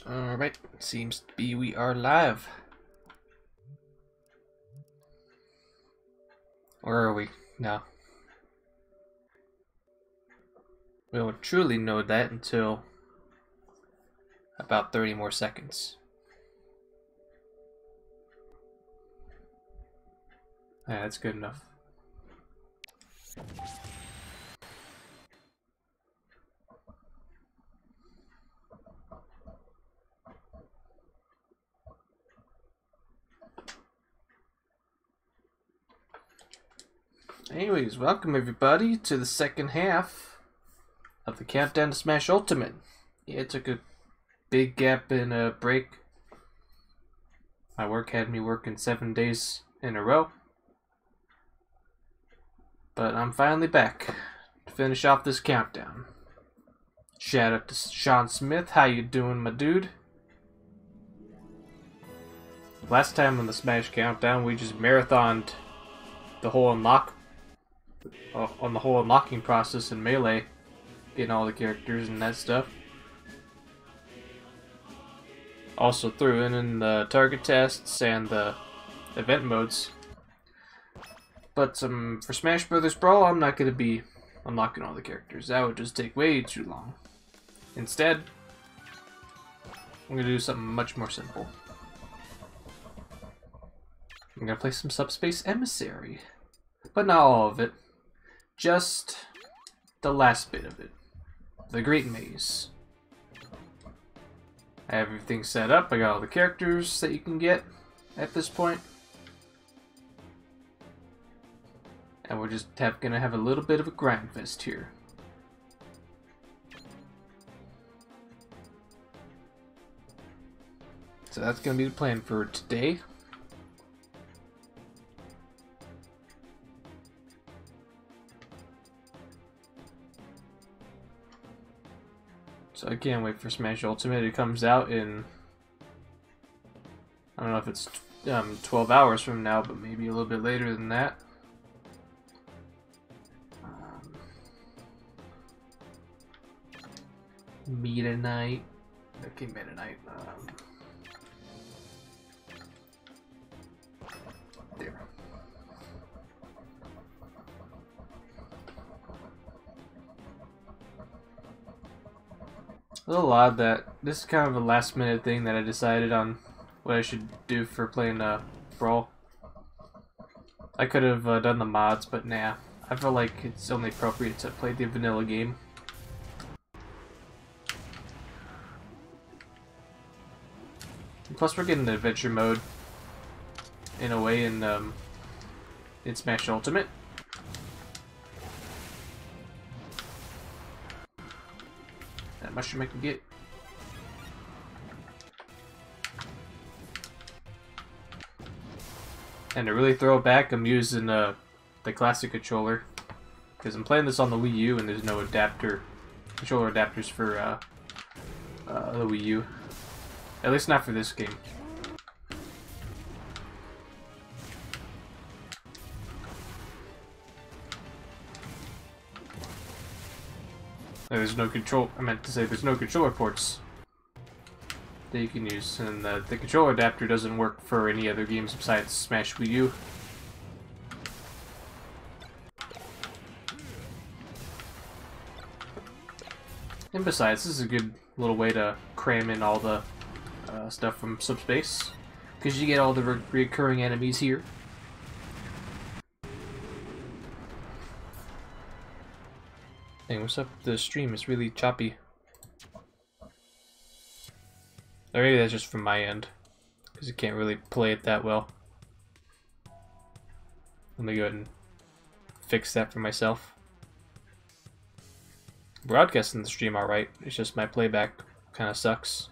Alright, seems to be we are live. Where are we now? We won't truly know that until about 30 more seconds. Yeah, that's good enough. Anyways, welcome everybody to the second half of the Countdown to Smash Ultimate. Yeah, it took a big gap and a break. My work had me working 7 days in a row. But I'm finally back to finish off this countdown. Shout out to Sean Smith, how you doing, my dude? Last time on the Smash Countdown, we just marathoned the whole unlocking process in Melee, getting all the characters and that stuff. Also threw in the target tests and the event modes. But for Smash Brothers Brawl, I'm not going to be unlocking all the characters. That would just take way too long. Instead, I'm going to do something much more simple. I'm going to play some Subspace Emissary. But not all of it. Just the last bit of it. The Great Maze. I have everything set up. I got all the characters that you can get at this point. And we're just gonna have a little bit of a grind fest here. So that's gonna be the plan for today. So I can't wait for Smash Ultimate. It comes out in, I don't know if it's 12 hours from now, but maybe a little bit later than that. Midnight. Okay, midnight. There. A little odd that this is kind of a last minute thing that I decided on what I should do for playing Brawl. I could have done the mods, but nah. I feel like it's only appropriate to play the vanilla game. Plus, we're getting the adventure mode in a way in Smash Ultimate. That mushroom I can get. And to really throw it back, I'm using the classic controller because I'm playing this on the Wii U, and there's no controller adapters for the Wii U. At least not for this game. There's no control. I meant to say there's no controller ports that you can use, and the controller adapter doesn't work for any other games besides Smash Wii U. And besides, this is a good little way to cram in all the stuff from Subspace, because you get all the recurring enemies here. Hey, what's up? The stream is really choppy. Or maybe that's just from my end, because you can't really play it that well. Let me go ahead and fix that for myself. Broadcasting the stream alright, it's just my playback kind of sucks.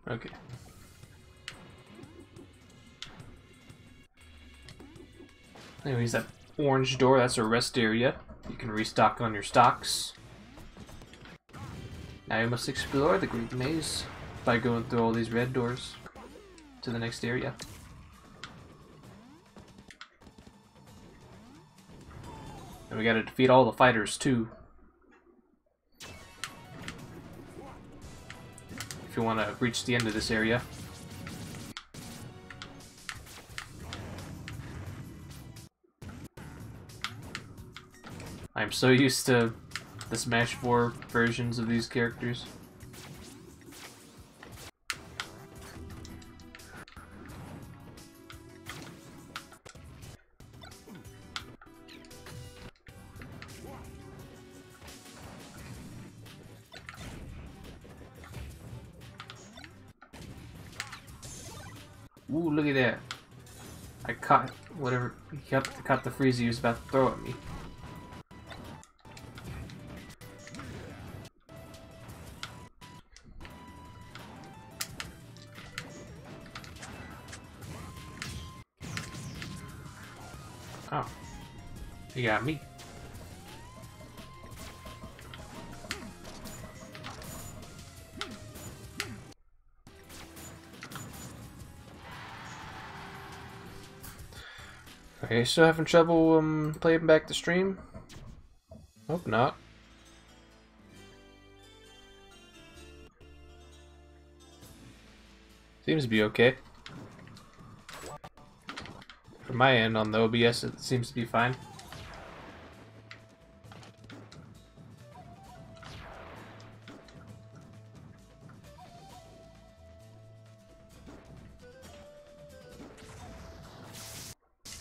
Okay. Anyways, that orange door, that's a rest area. You can restock on your stocks. Now you must explore the Great Maze by going through all these red doors to the next area. And we gotta defeat all the fighters too. if you want to reach the end of this area. I'm so used to the Smash 4 versions of these characters. Ooh, look at that. I caught whatever, caught the freeze he was about to throw at me. Oh, he got me. Okay, still having trouble playing back the stream? Hope not. Seems to be okay. From my end on the OBS, it seems to be fine.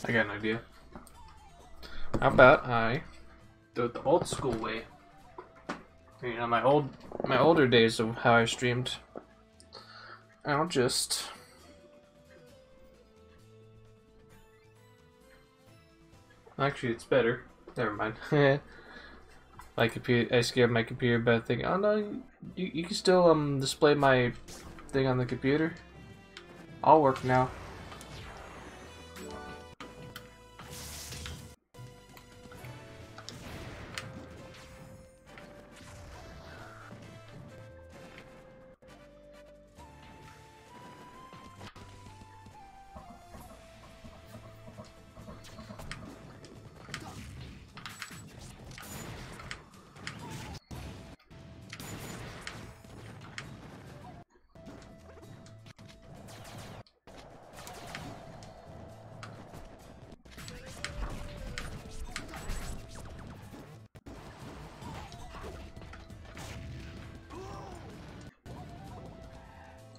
I got an idea. How about I do it the old school way? You know, my older days of how I streamed. I'll just actually it's better. Never mind. My computer, I scared my computer by thinking, oh no, you can still display my thing on the computer. I'll work now.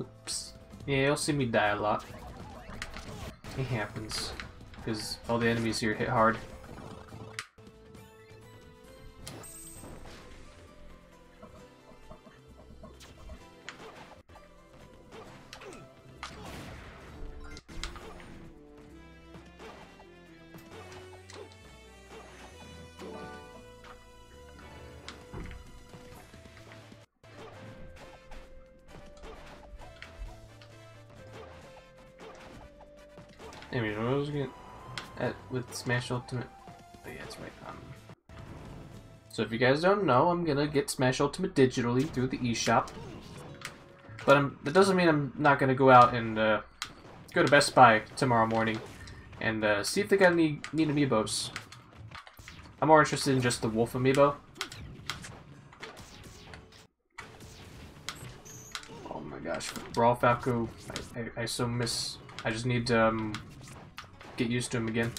Oops. Yeah, you'll see me die a lot. It happens. Because all the enemies here hit hard. Anyway, what was I gonna at with Smash Ultimate? Oh yeah, that's right. So if you guys don't know, I'm gonna get Smash Ultimate digitally through the eShop. But that doesn't mean I'm not gonna go out and go to Best Buy tomorrow morning and see if they got any neat amiibos. I'm more interested in just the Wolf amiibo. Oh my gosh, Brawl Falco, I so miss. I just need to get used to him again.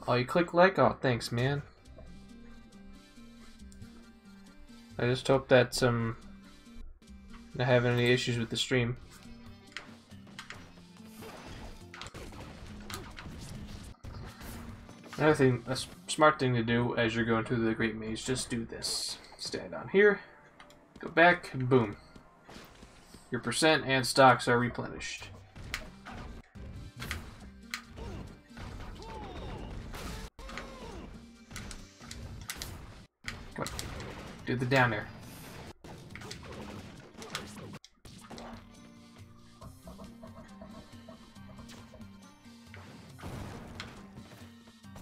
Oh, you click like? Oh, thanks, man. I just hope that not having any issues with the stream. Another thing, a smart thing to do as you're going through the Great Maze, just do this. Stand down here, go back, and boom. Your percent and stocks are replenished. Do the down air.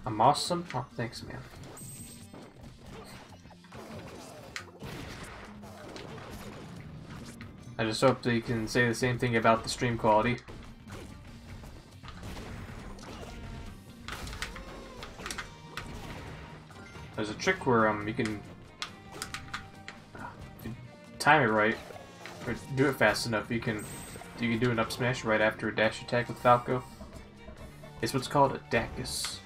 I'm awesome. Oh, thanks, man. I just hope that you can say the same thing about the stream quality. There's a trick where you can if you time it right or do it fast enough. You can do an up smash right after a dash attack with Falco. It's what's called a Dacus.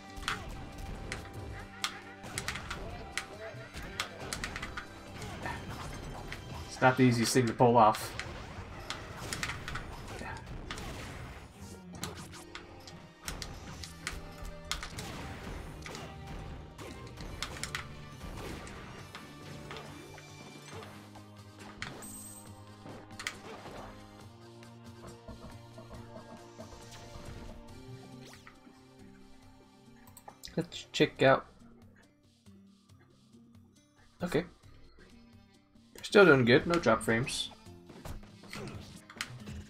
It's not the easiest thing to pull off. Let's check out. Okay. Still doing good, no drop frames.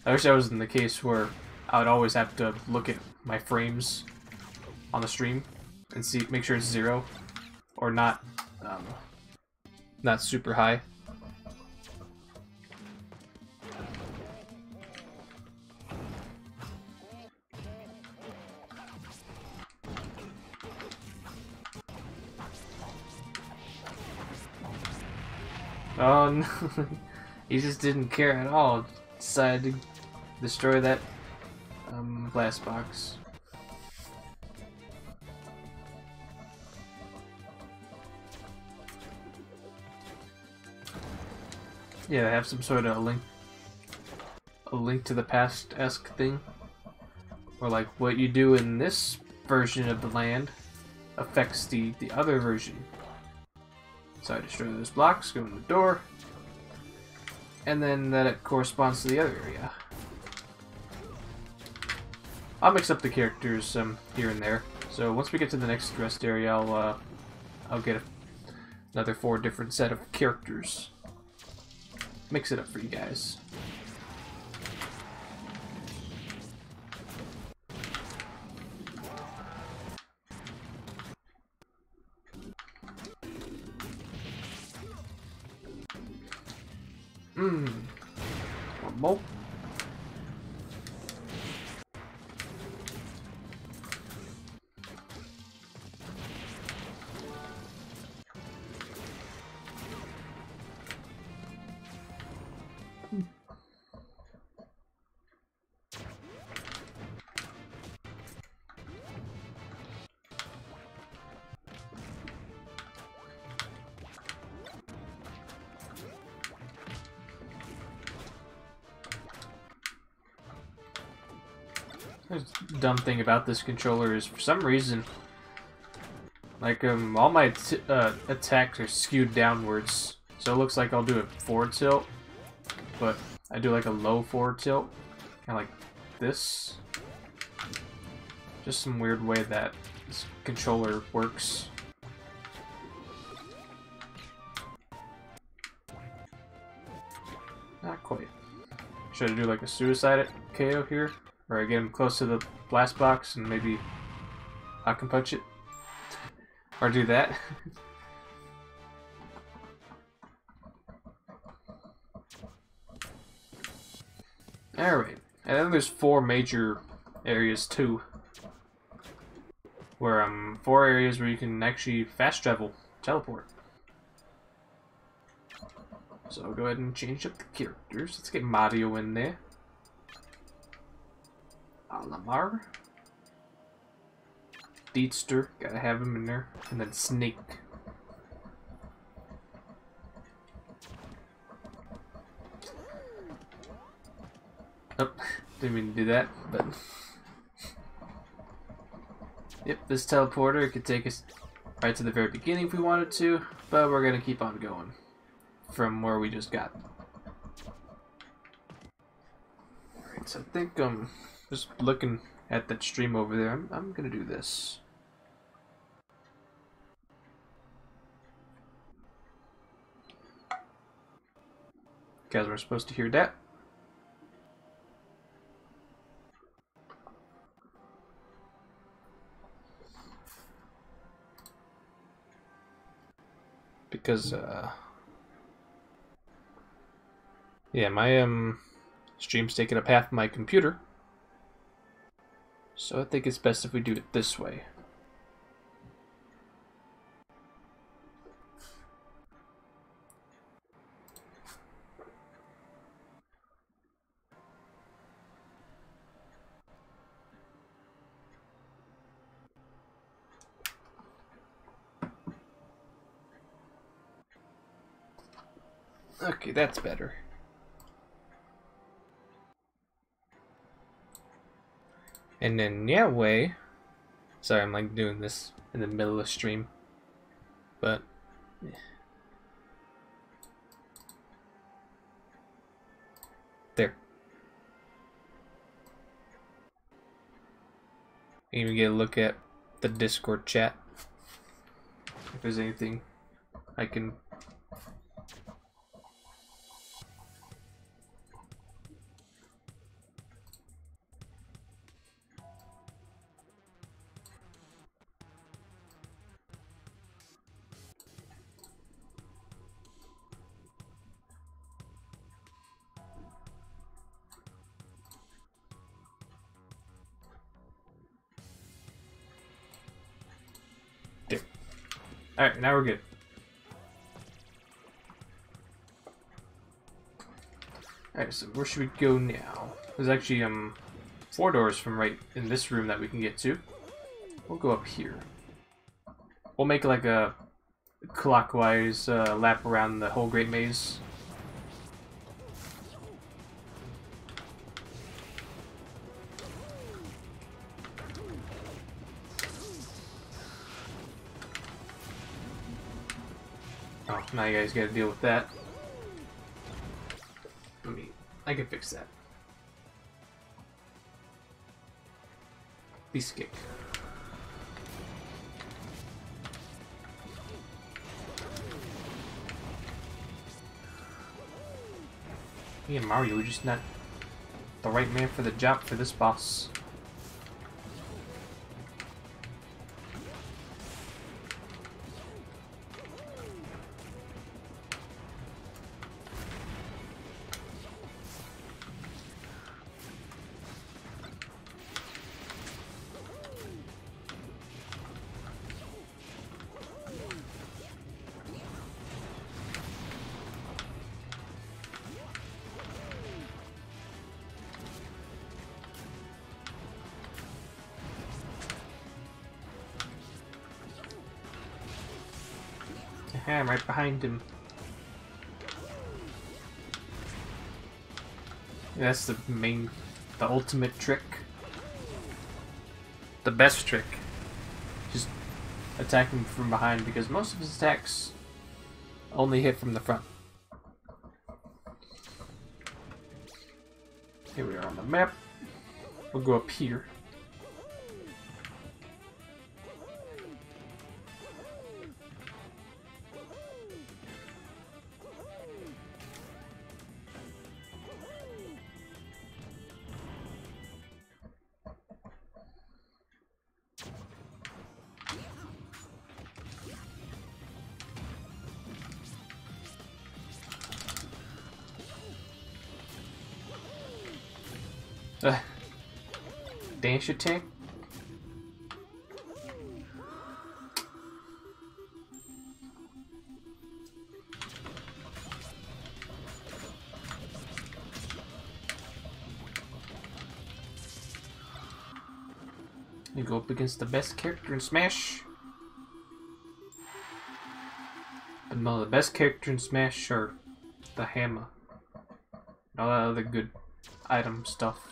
I wish that was in the case where I would always have to look at my frames on the stream and see, make sure it's 0 or not super high. Oh no, he just didn't care at all. Decided to destroy that blast box. Yeah, they have some sort of a link to the past-esque thing, or like what you do in this version of the land affects the other version. So I destroy those blocks, go in the door, and then that corresponds to the other area. I'll mix up the characters here and there. So once we get to the next rest area, I'll get another 4 different set of characters. Mix it up for you guys. One more. The dumb thing about this controller is, for some reason, like all my attacks are skewed downwards, so it looks like I'll do a forward tilt, but I do like a low forward tilt, kind of like this. Just some weird way that this controller works. Not quite. Should I do like a suicide KO here? Or I get him close to the blast box and maybe I can punch it? Or do that? Alright. And then there's 4 major areas too. Where 4 areas where you can actually fast travel, teleport. So I'll go ahead and change up the characters. Let's get Mario in there. Lamar. Deedster, gotta have him in there. And then Snake. Oh, didn't mean to do that, but... Yep, this teleporter could take us right to the very beginning if we wanted to, but we're gonna keep on going from where we just got. Alright, so I think, just looking at that stream over there, I'm gonna do this. guys weren't supposed to hear that. Because, yeah, my, stream's taking up half my computer. So I think it's best if we do it this way. Okay, that's better. And then that way, sorry, I'm like doing this in the middle of the stream, but there. You even get a look at the Discord chat. If there's anything I can. There. Alright, now we're good. Alright, so where should we go now? There's actually 4 doors from right in this room that we can get to. We'll go up here. We'll make like a clockwise lap around the whole Great Maze. Oh, now you guys gotta deal with that. I can fix that. Please kick. Me and Mario are just not the right man for the job for this boss. I'm right behind him. That's the ultimate trick. The best trick. Just attack him from behind, because most of his attacks only hit from the front. Here we are on the map. We'll go up here. Dash attack. You go up against the best character in Smash. But no, the best character in Smash are the hammer. And all that other good item stuff.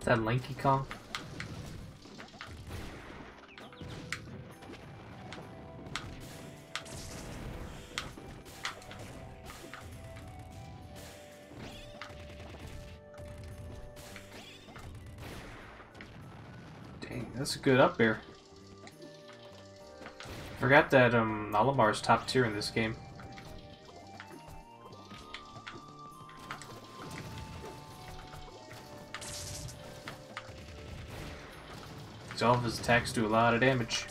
Is that Lanky Kong? Dang, that's a good up air. Forgot that Olimar's top tier in this game. All of his attacks do a lot of damage.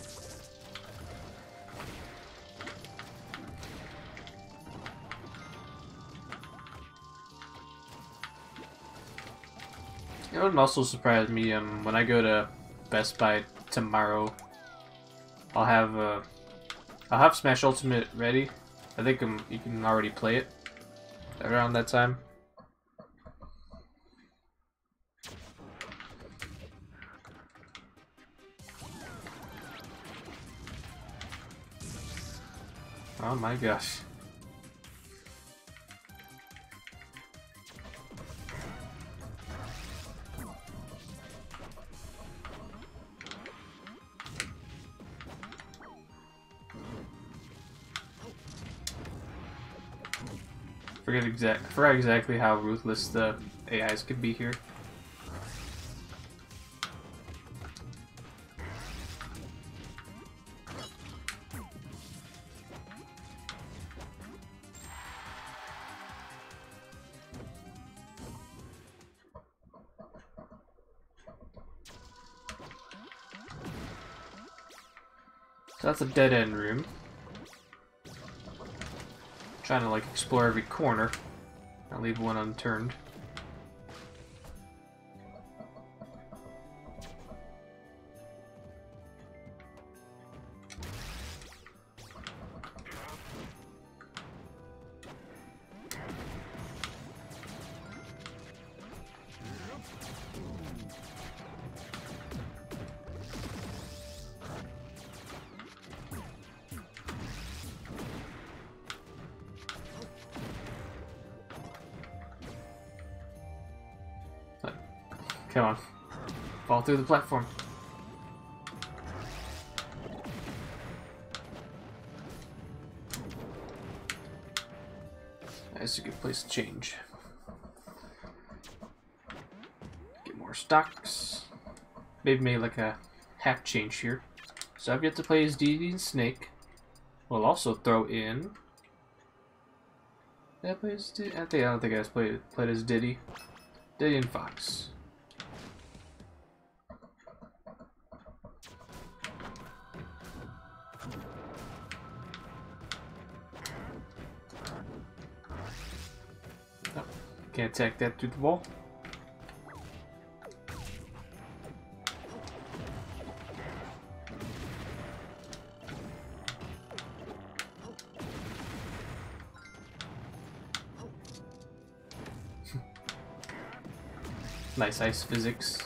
It wouldn't also surprise me when I go to Best Buy tomorrow. I'll have Smash Ultimate ready. I think you can already play it around that time. Oh my gosh. Forgot exactly how ruthless the AIs could be here. So that's a dead-end room. Trying to like explore every corner, not leave one unturned. Come on. Fall through the platform. That's a good place to change. Get more stocks. Maybe like a half change here. So I've yet to play as Diddy and Snake. We'll also throw in... Did I play as Diddy? I don't think I played as Diddy. Diddy and Fox. Can't attack that through the wall. Nice ice physics.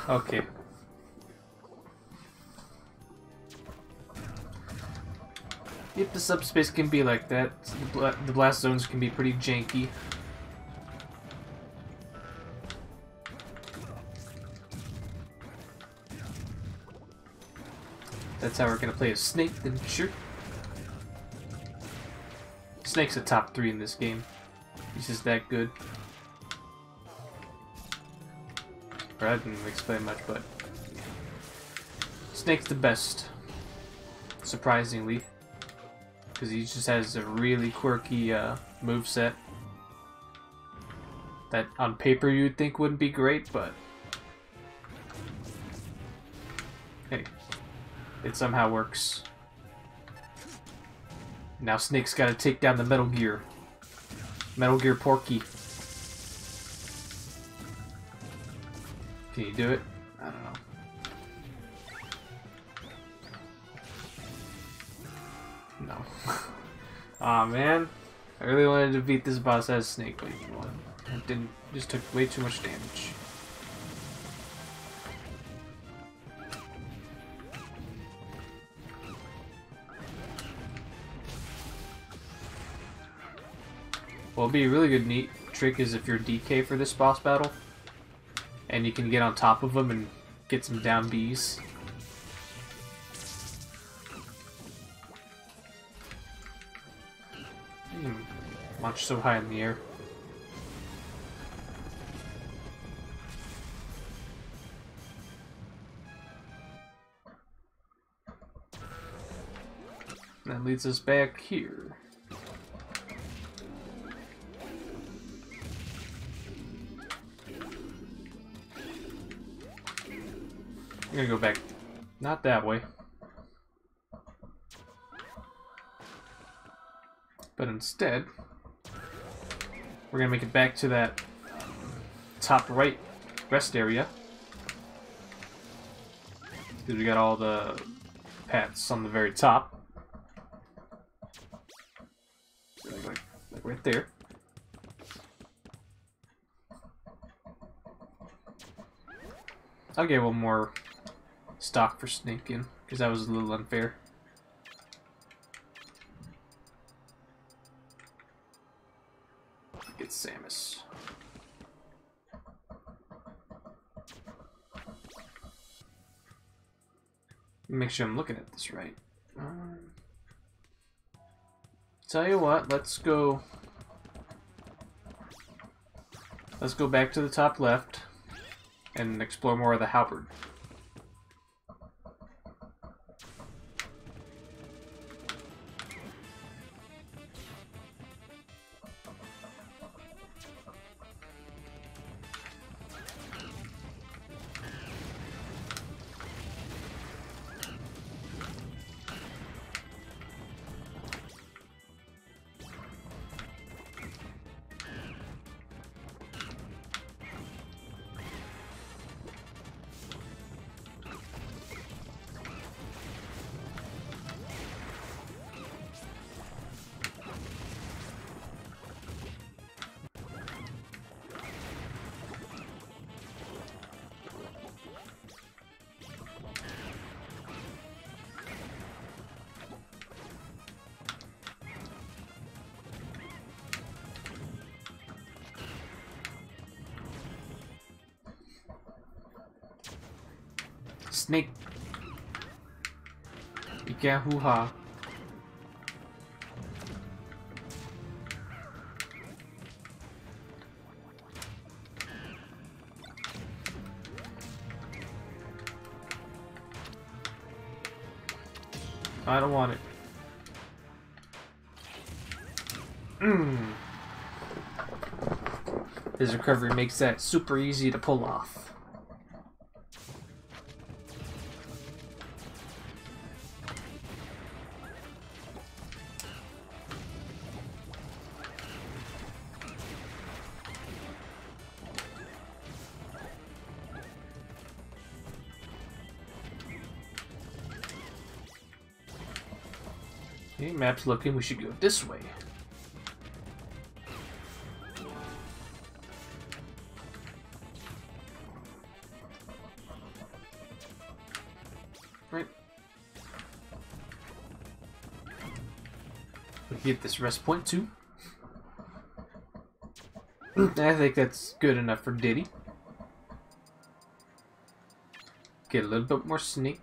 Okay. Yep, the subspace can be like that. The blast zones can be pretty janky. That's how we're gonna play as Snake, then sure. Snake's a top 3 in this game. He's just that good. Or I didn't explain much, but Snake's the best, surprisingly, because he just has a really quirky moveset that on paper you'd think wouldn't be great, but hey, it somehow works. Now Snake's got to take down the Metal Gear Porky. Can you do it? I don't know. No. Aw, man. I really wanted to beat this boss as Snake, but you know what? It didn't. Just took way too much damage. What would be a really good neat trick is if you're DK for this boss battle, and you can get on top of them and get some down Bs. Launch so high in the air. That leads us back here. I'm gonna go back, not that way, but instead, we're gonna make it back to that top right rest area. Because we got all the paths on the very top. Like right there. I'll get one more stock for sneaking, because that was a little unfair. Get Samus. Make sure I'm looking at this right. Tell you what, let's go back to the top left and explore more of the halberd. Snake. Ika hoo-ha. I don't want it. His recovery makes that super easy to pull off. Okay, map's looking, we should go this way. Right. We get this rest point too. I think that's good enough for Diddy. Get a little bit more sneak.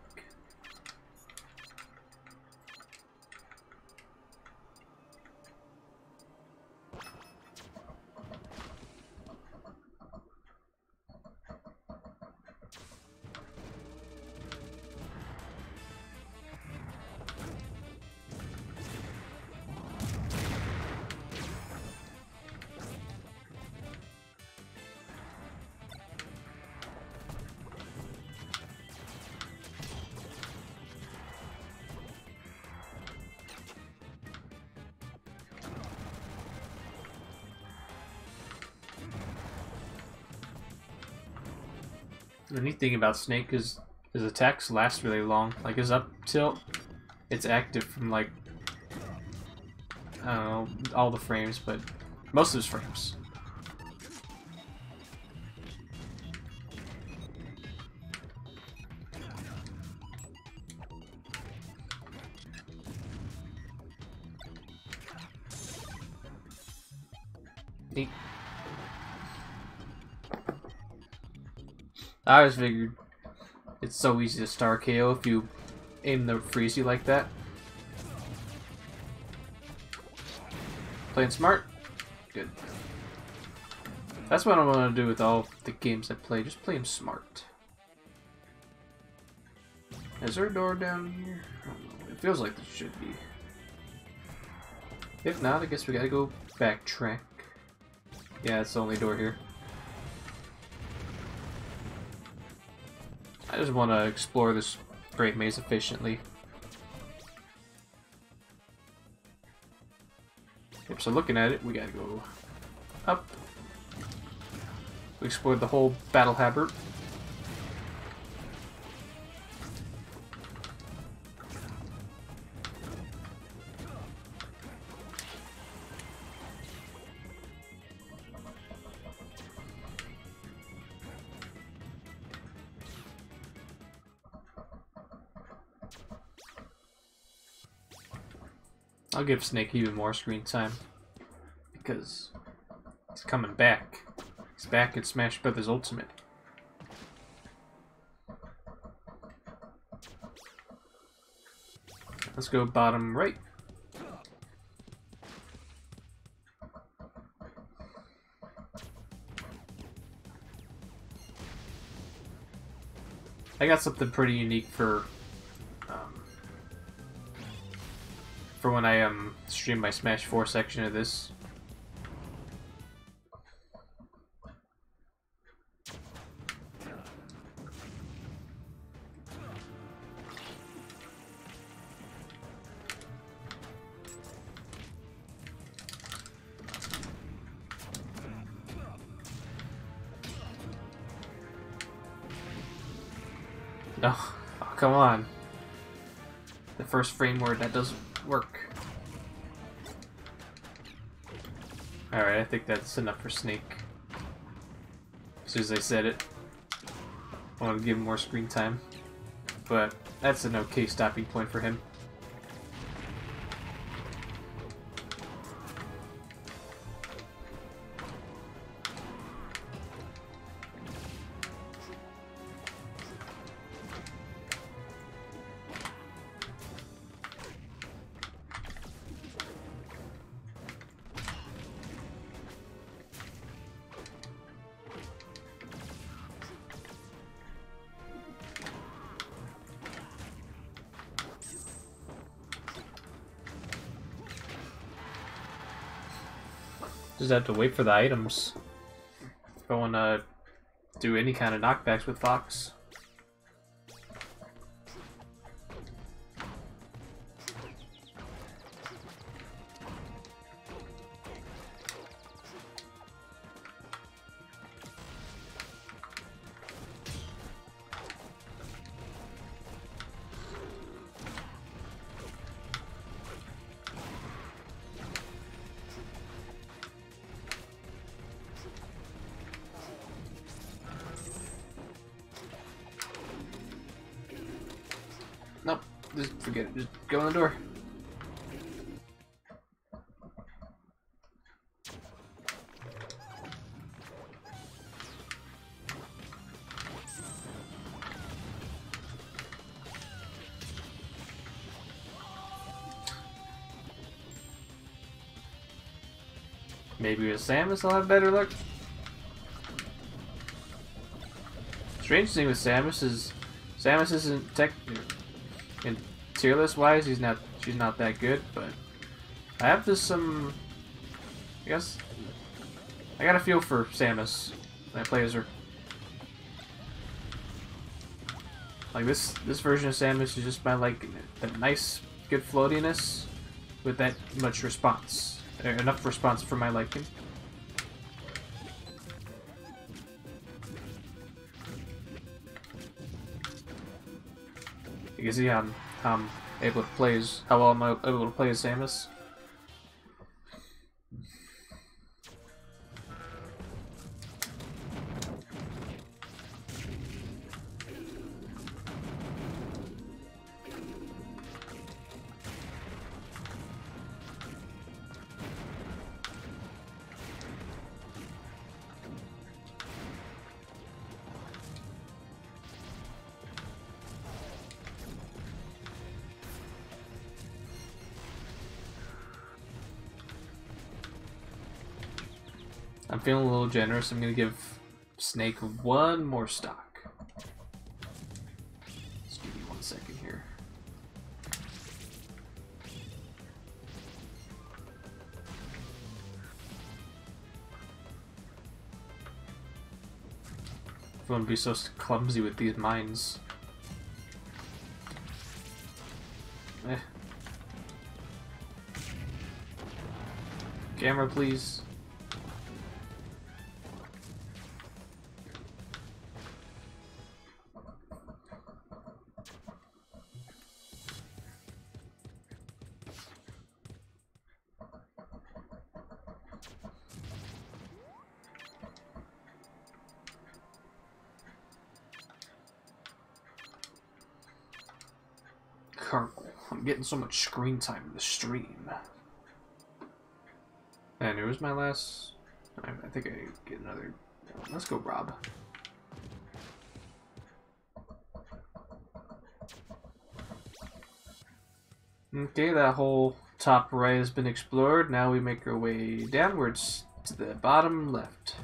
The neat thing about Snake is his attacks last really long. Like his up tilt, it's active from like, I don't know, all the frames, but most of his frames. Neat. I always figured it's so easy to star KO if you aim the freezy like that. Playing smart? Good. That's what I want to do with all the games I play, just play them smart. Is there a door down here? I don't know. It feels like there should be. If not, I guess we gotta go backtrack. Yeah, it's the only door here. I just want to explore this great maze efficiently. Yep, so looking at it, we gotta go up. We explored the whole battle habit. I'll give Snake even more screen time because he's coming back. He's back in Smash Brothers Ultimate. Let's go bottom right. I got something pretty unique for when I stream my Smash 4 section of this. No, oh, come on. The first frame word that doesn't work. Alright, I think that's enough for Snake. As soon as I said it, I want to give him more screen time. But that's an okay stopping point for him. Just have to wait for the items if I want to do any kind of knockbacks with Fox. Nope, just forget it. Just go in the door. Maybe with Samus I'll have better luck. Strange thing with Samus is Samus isn't in tier list wise, she's not that good, but I have this I guess I got a feel for Samus when I play as her. Like this version of Samus is just by like that nice good floatiness with that much response. Enough response for my liking. You can see how I'm able to play as how well I'm able to play as Samus. I'm feeling a little generous. I'm gonna give Snake one more stock. Just give me 1 second here. I'm gonna be so clumsy with these mines. Camera, please. I'm getting so much screen time in the stream. And it was my last. I think I get another. Let's go, Rob. Okay, that whole top right has been explored. Now we make our way downwards to the bottom left.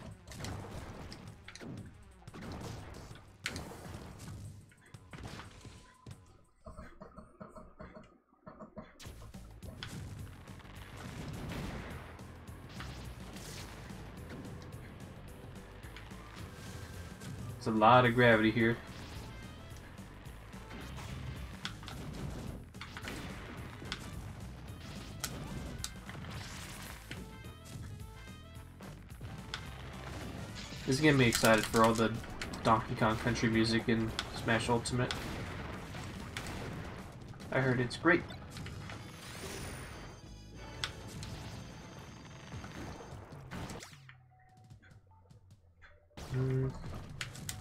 There's a lot of gravity here. This is getting me excited for all the Donkey Kong Country music in Smash Ultimate. I heard it's great.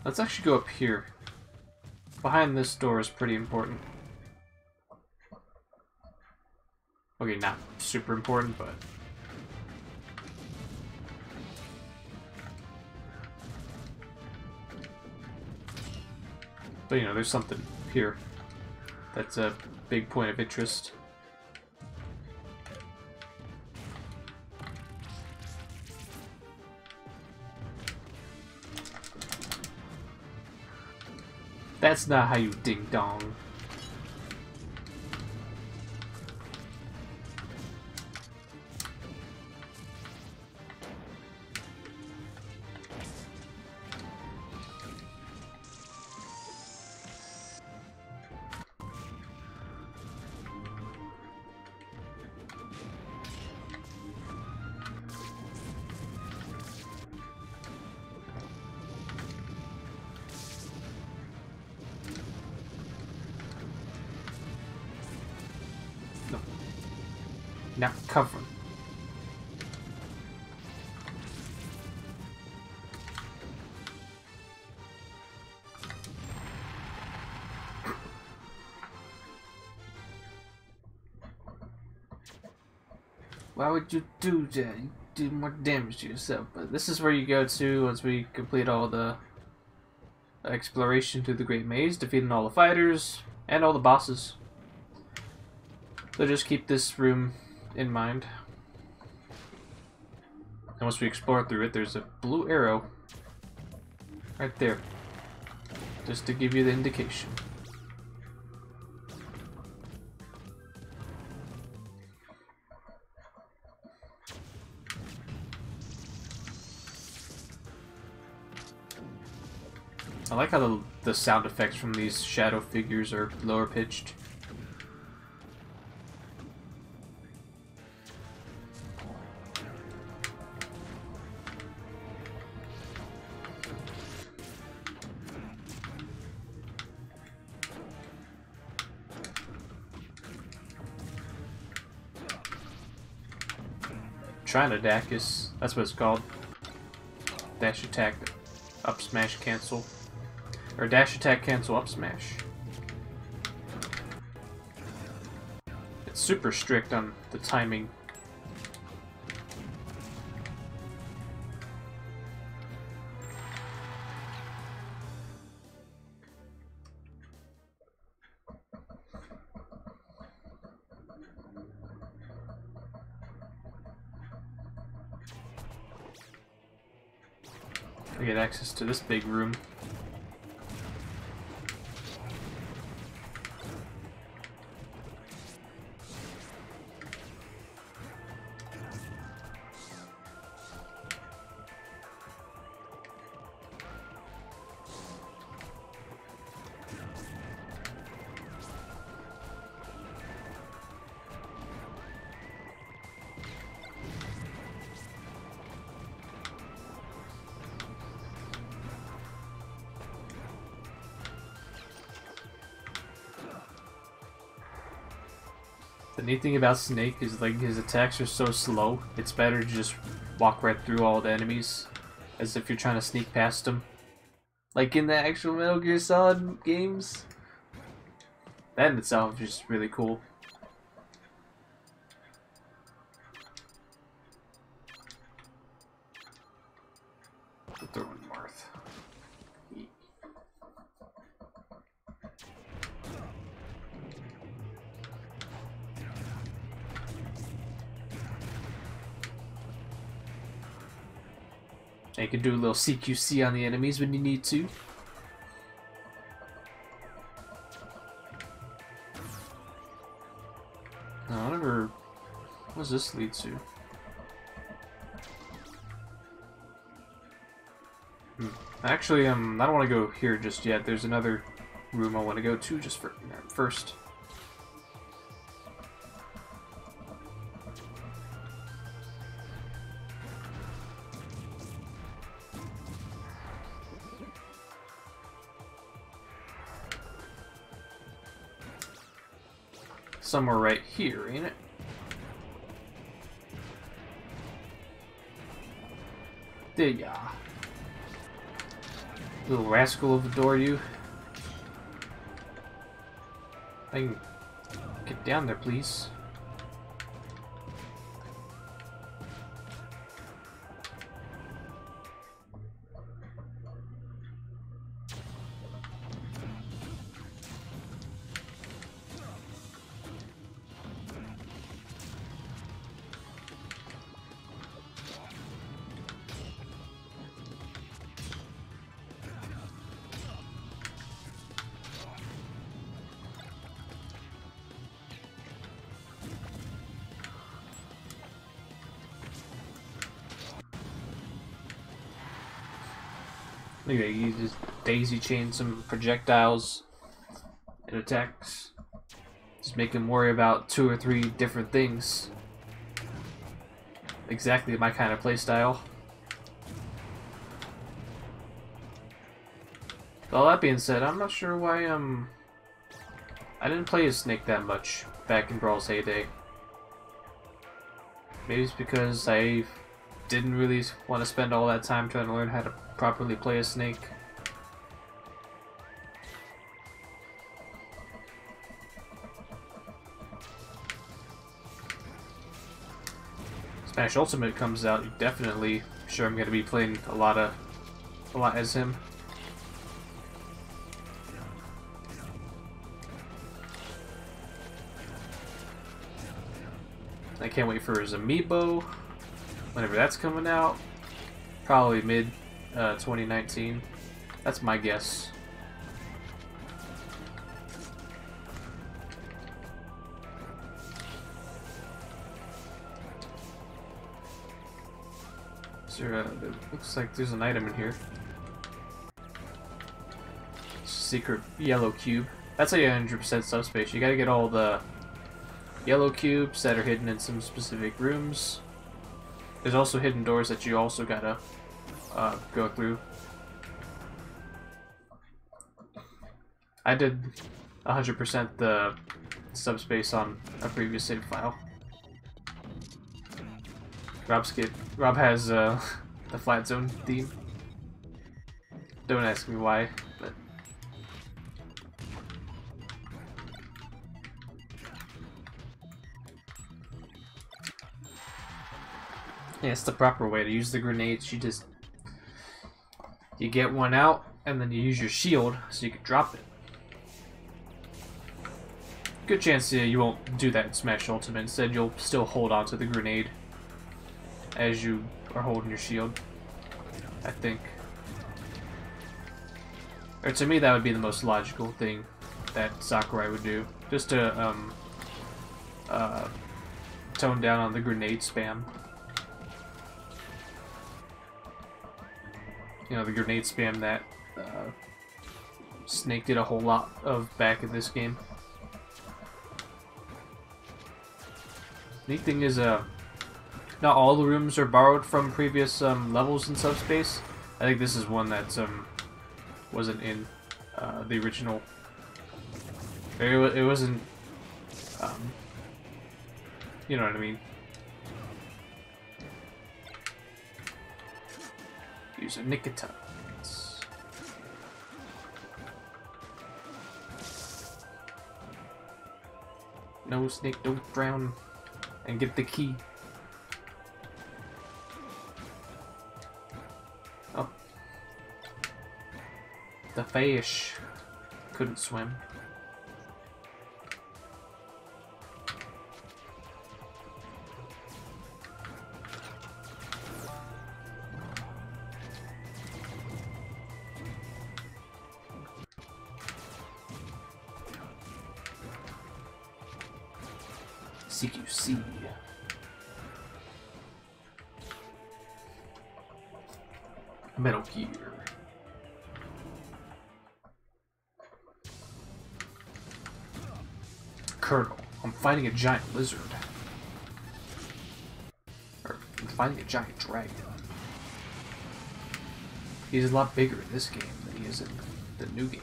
Let's actually go up here. Behind this door is pretty important. Okay, not super important, but... But you know, there's something here that's a big point of interest. That's not how you ding dong. Now cover. Why would you do that? You do more damage to yourself. But this is where you go to once we complete all the exploration through the Great Maze, defeating all the fighters and all the bosses. So just keep this room in mind. And once we explore through it, there's a blue arrow right there, just to give you the indication. I like how the sound effects from these shadow figures are lower pitched. trying to Dacus. That's what it's called. Dash attack, up smash, cancel. Or dash attack, cancel, up smash. It's super strict on the timing. I get access to this big room. The neat thing about Snake is like his attacks are so slow, it's better to just walk right through all the enemies as if you're trying to sneak past them. Like in the actual Metal Gear Solid games. That in itself is just really cool. Throw in Marth. You can do a little CQC on the enemies when you need to. What does this lead to? Actually, I don't want to go here just yet. There's another room I want to go to just first. Somewhere right here, ain't it? There ya. Little rascal of a door, you. I can get down there, please. Anyway, you just daisy chain some projectiles and attacks. Just make him worry about 2 or 3 different things. Exactly my kind of playstyle. All that being said, I'm not sure why I didn't play as Snake that much back in Brawl's heyday. Maybe it's because I didn't really want to spend all that time trying to learn how to properly play a Snake. Smash Ultimate comes out, definitely sure I'm going to be playing a lot as him. I can't wait for his amiibo whenever that's coming out. Probably mid 2019. That's my guess. It looks like there's an item in here. Secret yellow cube. That's a 100% subspace. You gotta get all the yellow cubes that are hidden in some specific rooms. There's also hidden doors that you also gotta go through. I did 100% the subspace on a previous save file. Rob has the flat zone theme. Don't ask me why, but yeah, it's the proper way to use the grenades. You get one out, and then you use your shield so you can drop it. Good chance you won't do that in Smash Ultimate. Instead, you'll still hold on to the grenade as you are holding your shield, I think. Or to me, that would be the most logical thing that Sakurai would do, just to tone down on the grenade spam. You know, the grenade spam that Snake did a whole lot of back in this game. Neat thing is, not all the rooms are borrowed from previous levels in Subspace. I think this is one that wasn't in the original. It wasn't. You know what I mean. Use a Nicotines. No, Snake, don't drown. And get the key. Oh. The fish couldn't swim. CQC. Metal Gear. Colonel, I'm fighting a giant lizard. Or, I'm fighting a giant dragon. He's a lot bigger in this game than he is in the new game.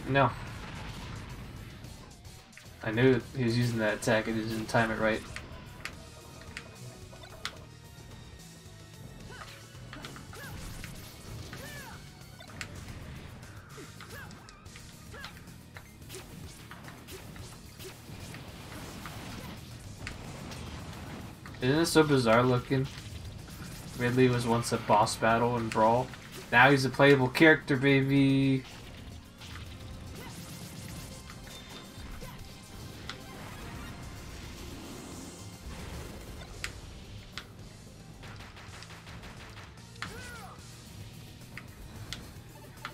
No. I knew he was using that attack and he didn't time it right. Isn't it so bizarre looking? Ridley was once a boss battle in Brawl. Now he's a playable character, baby!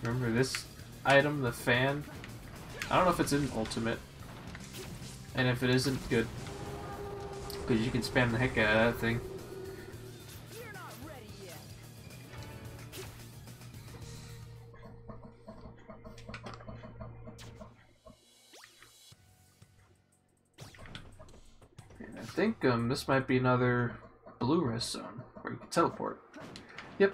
Remember this item, the fan? I don't know if it's in Ultimate. And if it isn't, good. Because you can spam the heck out of that thing. And I think this might be another blue rest zone where you can teleport. Yep.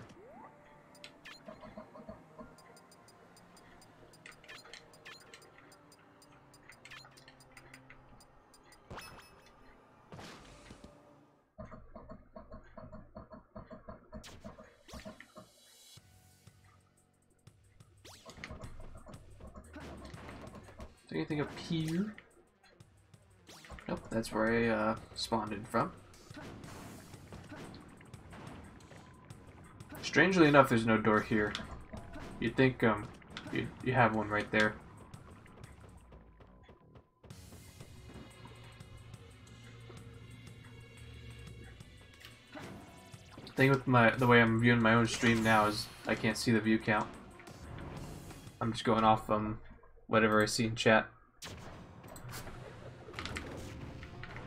Anything up here? Nope, that's where I spawned in from. Strangely enough, there's no door here. You'd think you have one right there. The thing with the way I'm viewing my own stream now is I can't see the view count. I'm just going off whatever I see in chat.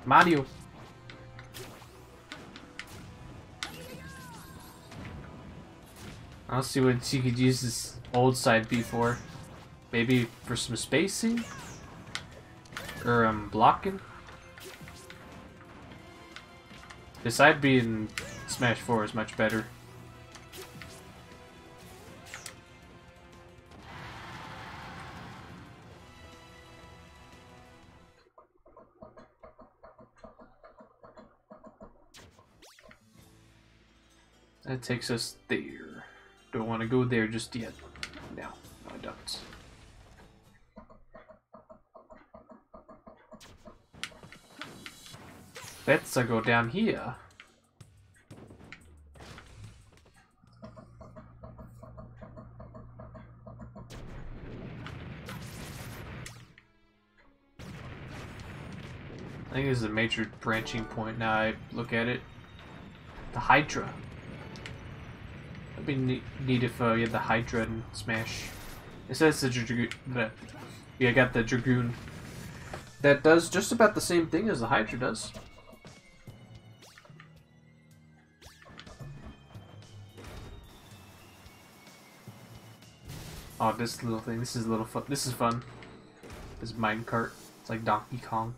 Mario. I'll see what you could use this old side B for. Maybe for some spacing? Or blocking? The side B in Smash 4 is much better. That takes us there. Don't want to go there just yet. No, I don't. Let's go down here. I think this is a major branching point now I look at it. The Hydra. That'd be neat if you had the Hydra in Smash. It says the Dragoon. Yeah, I got the Dragoon. That does just about the same thing as the Hydra does. Oh, this little thing. This is a little fun. This is fun. This minecart. It's like Donkey Kong,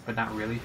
but not really.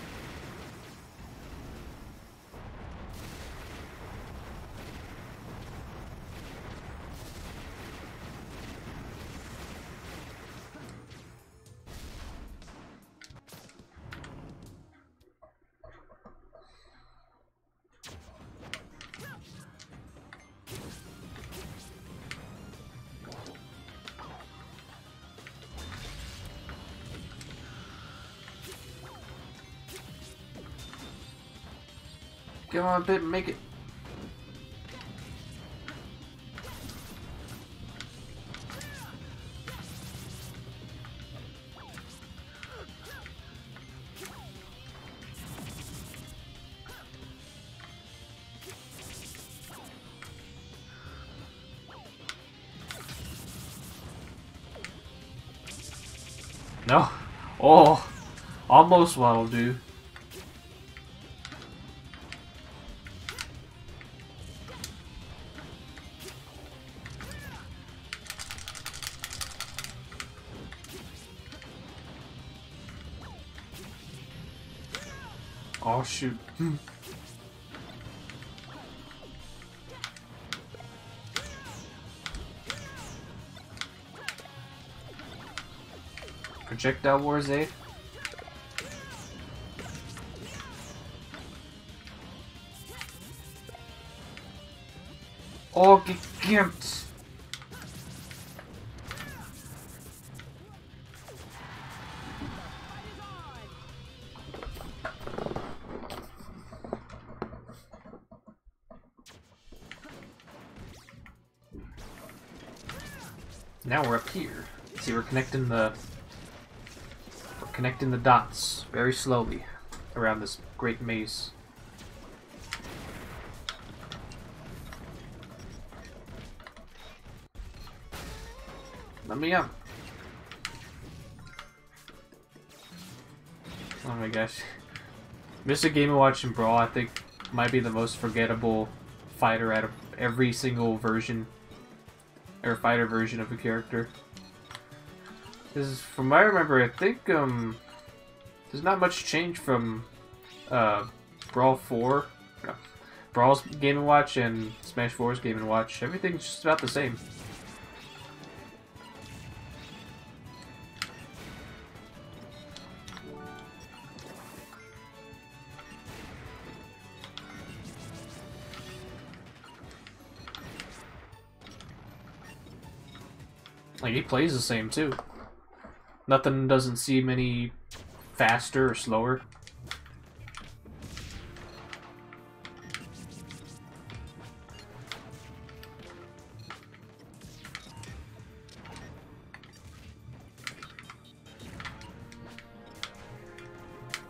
Come on, bit, make it. No. Oh, almost what'll do. Oh shoot. Projectile Wars, eh? Oh, gimped! Now we're up here. See, we're connecting the dots very slowly around this great maze. Let me up. Oh my gosh. Mr. Game & Watch and Brawl, I think, might be the most forgettable fighter out of every single version, or fighter version of a character. Because from what I remember, I think there's not much change from Brawl 4, no, Brawl's Game & Watch and Smash 4's Game & Watch. Everything's just about the same. Like, he plays the same too. Nothing doesn't seem any faster or slower.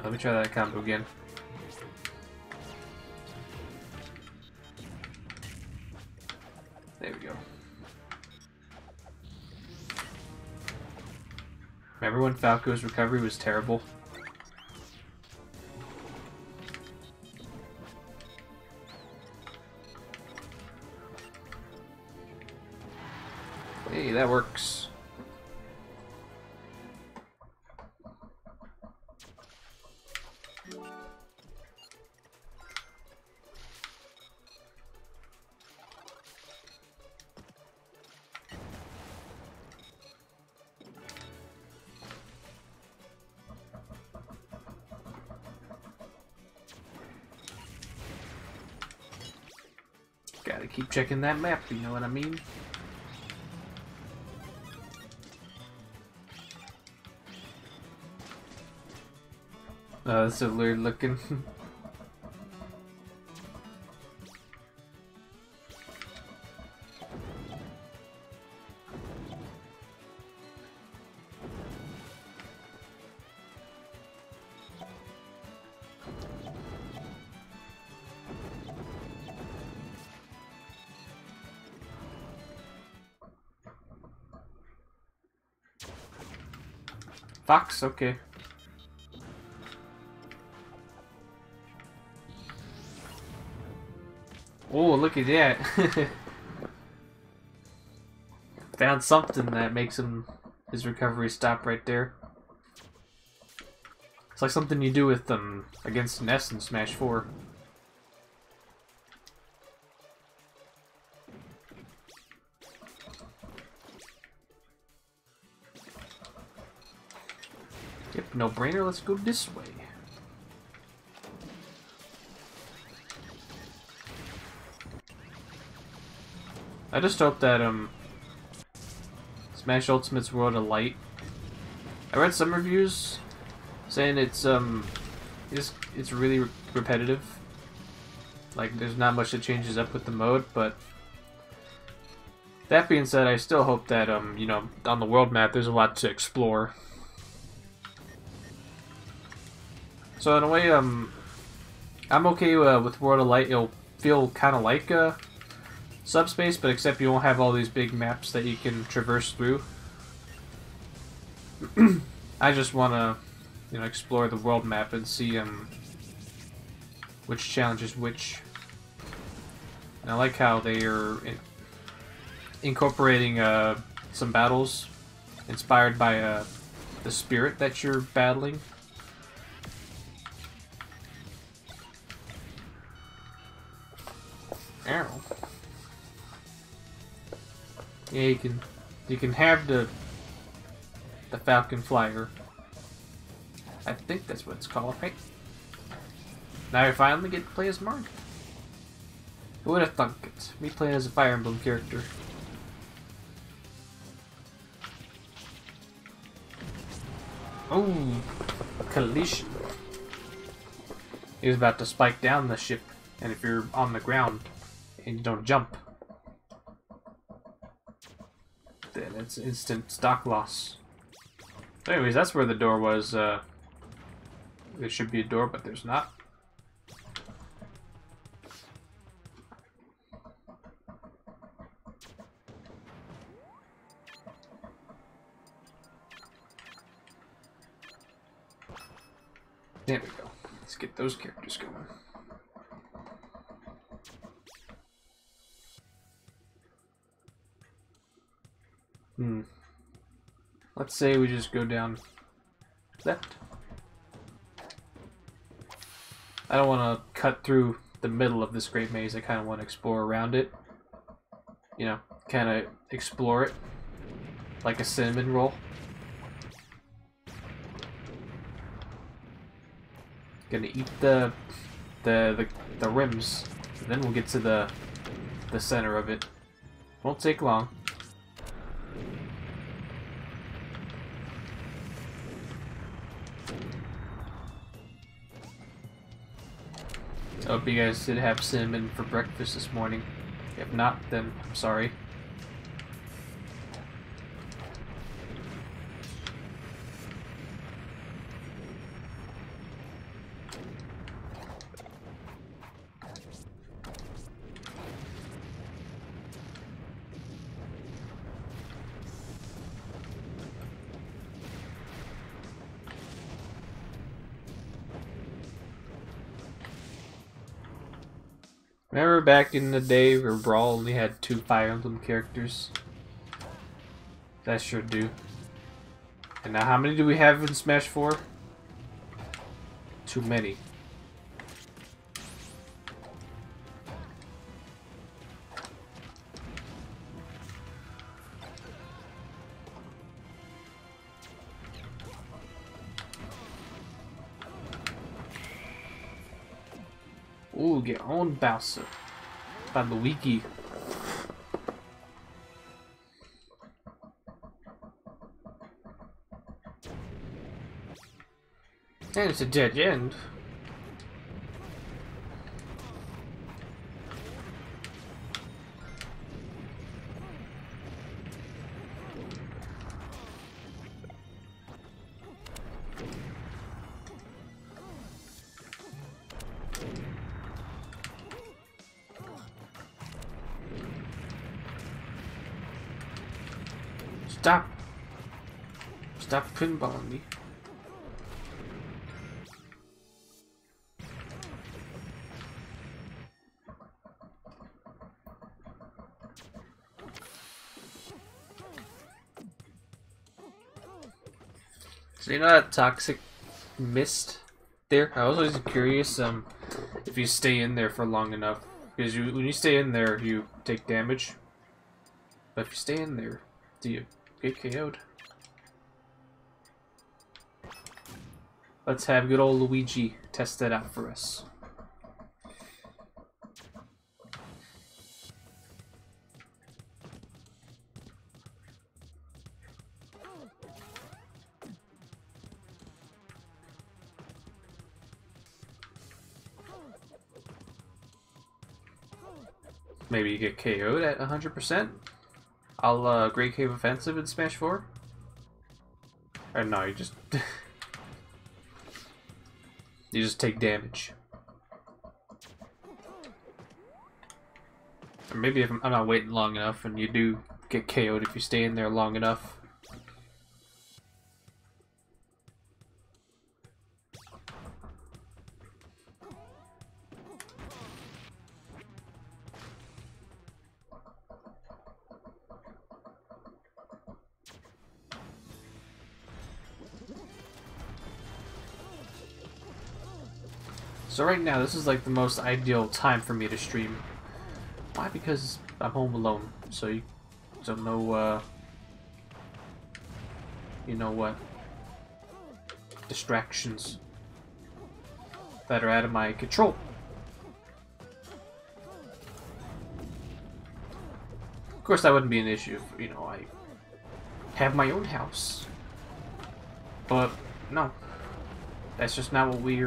Let me try that combo again. There we go. Remember when Falco's recovery was terrible? Hey, that works. Gotta keep checking that map, you know what I mean? That's so weird looking. Fox, okay. Oh, look at that. Found something that makes his recovery stop right there. It's like something you do with against Ness in Smash 4. Yep, no brainer, let's go this way. I just hope that Smash Ultimate's World of Light. I read some reviews saying it's really repetitive. Like there's not much that changes up with the mode, but that being said, I still hope that you know, on the world map there's a lot to explore. So in a way, I'm okay with World of Light. It'll feel kind of like Subspace, but except you won't have all these big maps that you can traverse through. I just want to, you know, explore the world map and see which challenge is which. And I like how they are incorporating some battles inspired by the spirit that you're battling. Arrow. Yeah, you can have the Falcon Flyer. I think that's what it's called, right? Now I finally get to play as Mark. Who would have thunk it? Me playing as a Fire Emblem character. Oh, collision. He was about to spike down the ship, and if you're on the ground and you don't jump, then it's instant stock loss. Anyways, that's where the door was. There should be a door, but there's not. There we go. Let's get those characters going. Let's say we just go down left. I don't want to cut through the middle of this great maze. I kind of want to explore around it. You know, kind of explore it like a cinnamon roll. Gonna eat the rims, and then we'll get to the center of it. Won't take long. I hope you guys did have cinnamon for breakfast this morning. If not, then I'm sorry. Remember back in the day where Brawl only had 2 Fire Emblem characters? That sure do. And now how many do we have in Smash 4? Too many. Ooh, get on Bowser. by Luigi. And it's a dead end. Stop! Stop pinballing me. So you know that toxic mist there? I was always curious if you stay in there for long enough. Because when you stay in there, you take damage. But if you stay in there, do you get KO'd? Let's have good old Luigi test that out for us. Maybe you get KO'd at 100%. I'll Great Cave Offensive in Smash 4. Or no, you just you just take damage. Or maybe if I'm not waiting long enough, and you do get KO'd if you stay in there long enough. So right now, this is like the most ideal time for me to stream. Why? Because I'm home alone, so you don't know, you know what, distractions that are out of my control. Of course, that wouldn't be an issue if, you know, I have my own house. But, no. That's just not what we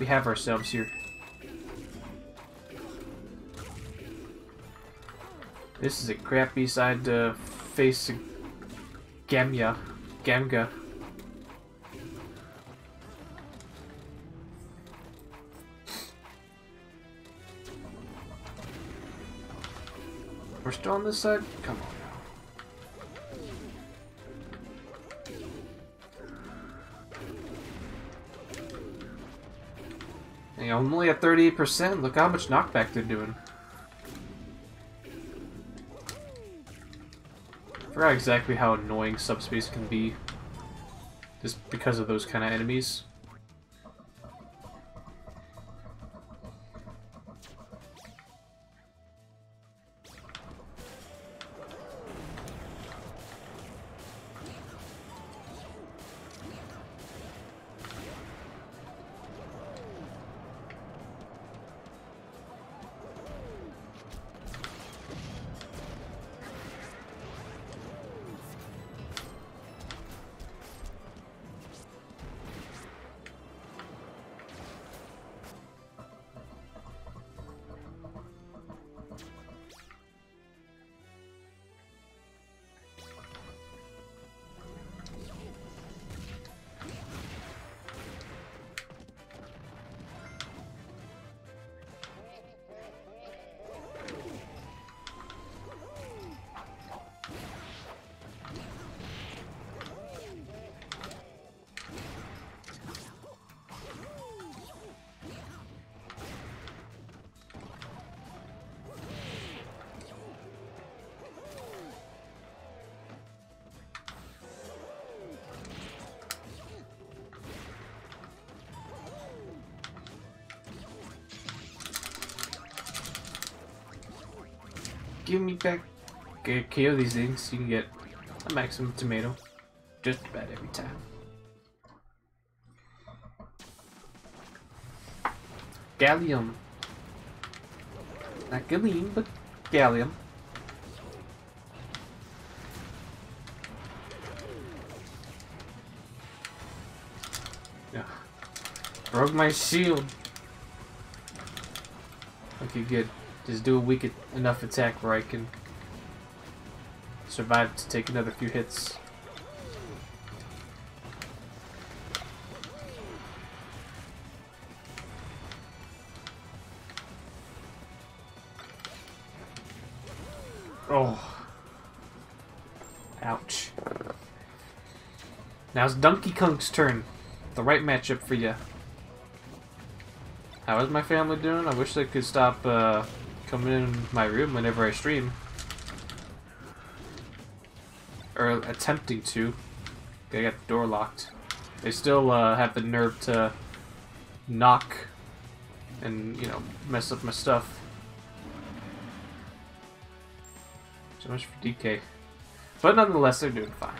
have ourselves here. This is a crappy side to face Gamga. We're still on this side? Come on. I'm only at 38%. Look how much knockback they're doing. I forgot exactly how annoying Subspace can be. Just because of those kind of enemies. Give me back KO these things, you can get a maximum tomato. Just about every time. Gallium. Not gallium, but gallium. Yeah. Broke my shield. Okay, good. Just do a weak enough attack where I can survive to take another few hits. Oh. Ouch. Now it's Donkey Kong's turn. The right matchup for you. How is my family doing? I wish they could stop coming in my room whenever I stream. Or attempting to. They got the door locked. They still have the nerve to knock and, you know, mess up my stuff. So much for DK. But nonetheless, they're doing fine.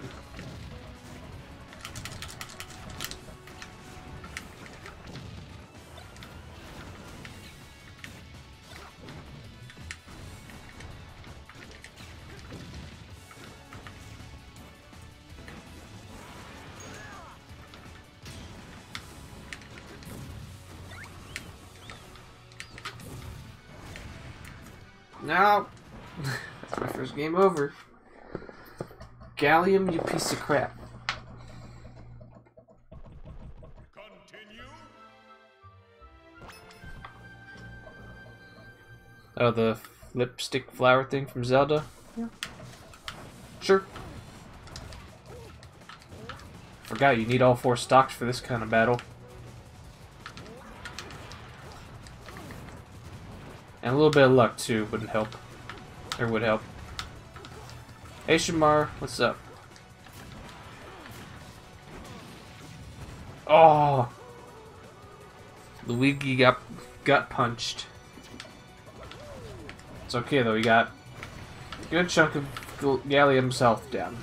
No! That's my first game over. Gallium, you piece of crap. Continue. Oh, the lipstick flower thing from Zelda? Yeah. Sure. Forgot you need all 4 stocks for this kind of battle. And a little bit of luck too wouldn't help. Or would help. Hey Shamar, what's up? Oh! Luigi got gut punched. It's okay though, he got a good chunk of Gallium's health down.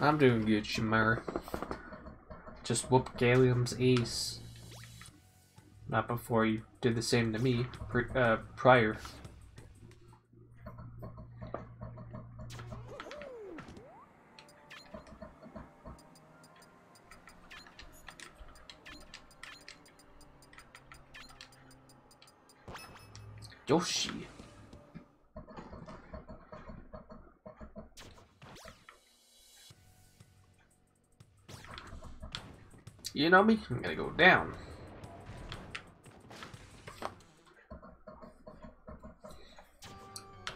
I'm doing good, Shamar. Just whoop Gallium's ace. Not before you did the same to me prior. Yoshi. You know me? I'm gonna go down.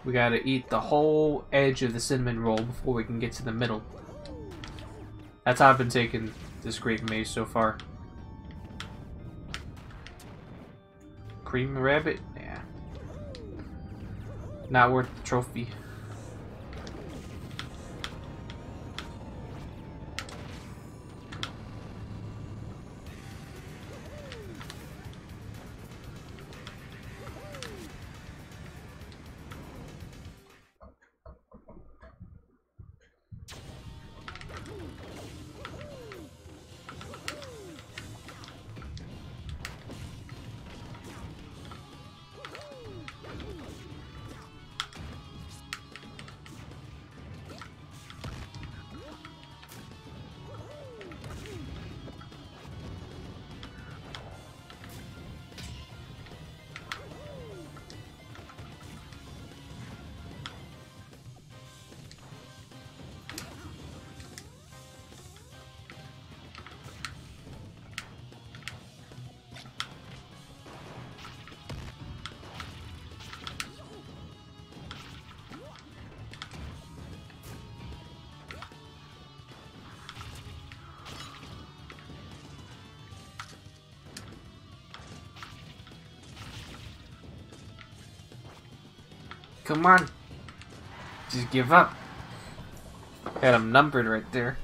We gotta eat the whole edge of the cinnamon roll before we can get to the middle. That's how I've been taking this grape maze so far. Cream rabbit? Yeah. Not worth the trophy. Come on. Just give up. Had him numbered right there.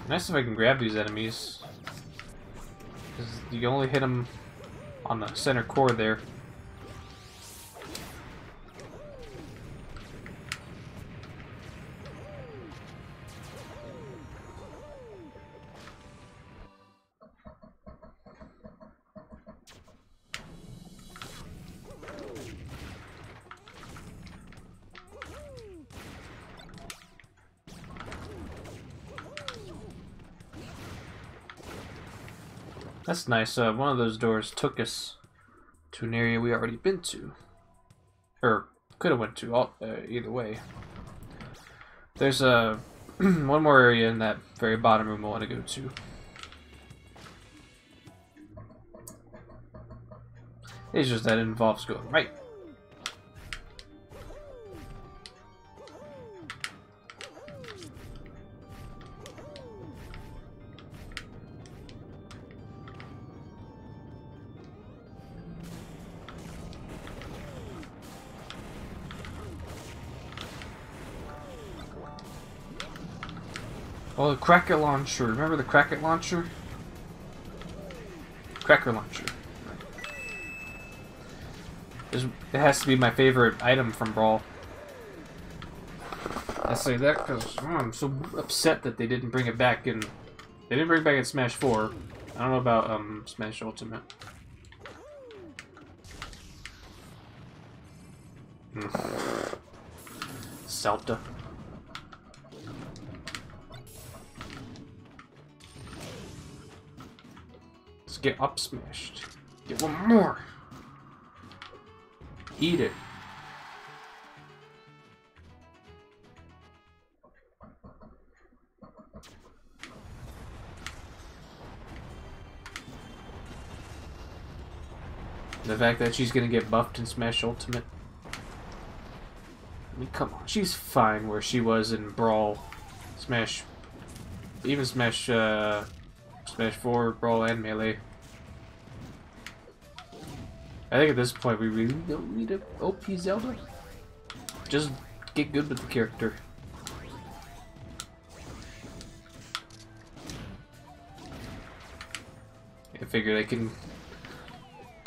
Nice if I can grab these enemies. Because you can only hit them on the center core there. That's nice. One of those doors took us to an area we already been to, or could have went to. Either way, there's one more area in that very bottom room I want to go to. It's just that it involves going right. Oh, the Cracker Launcher. Remember the Cracker Launcher? Cracker Launcher. It has to be my favorite item from Brawl. I say that because I'm so upset that they didn't bring it back in. They didn't bring it back in Smash 4. I don't know about Smash Ultimate. Celta. Let's get up smashed. Get one more. Eat it. The fact that she's gonna get buffed in Smash Ultimate. I mean, come on. She's fine where she was in Brawl, Smash, even Smash 4, Brawl, and Melee. I think at this point we really don't need an OP Zelda. Just get good with the character. I figured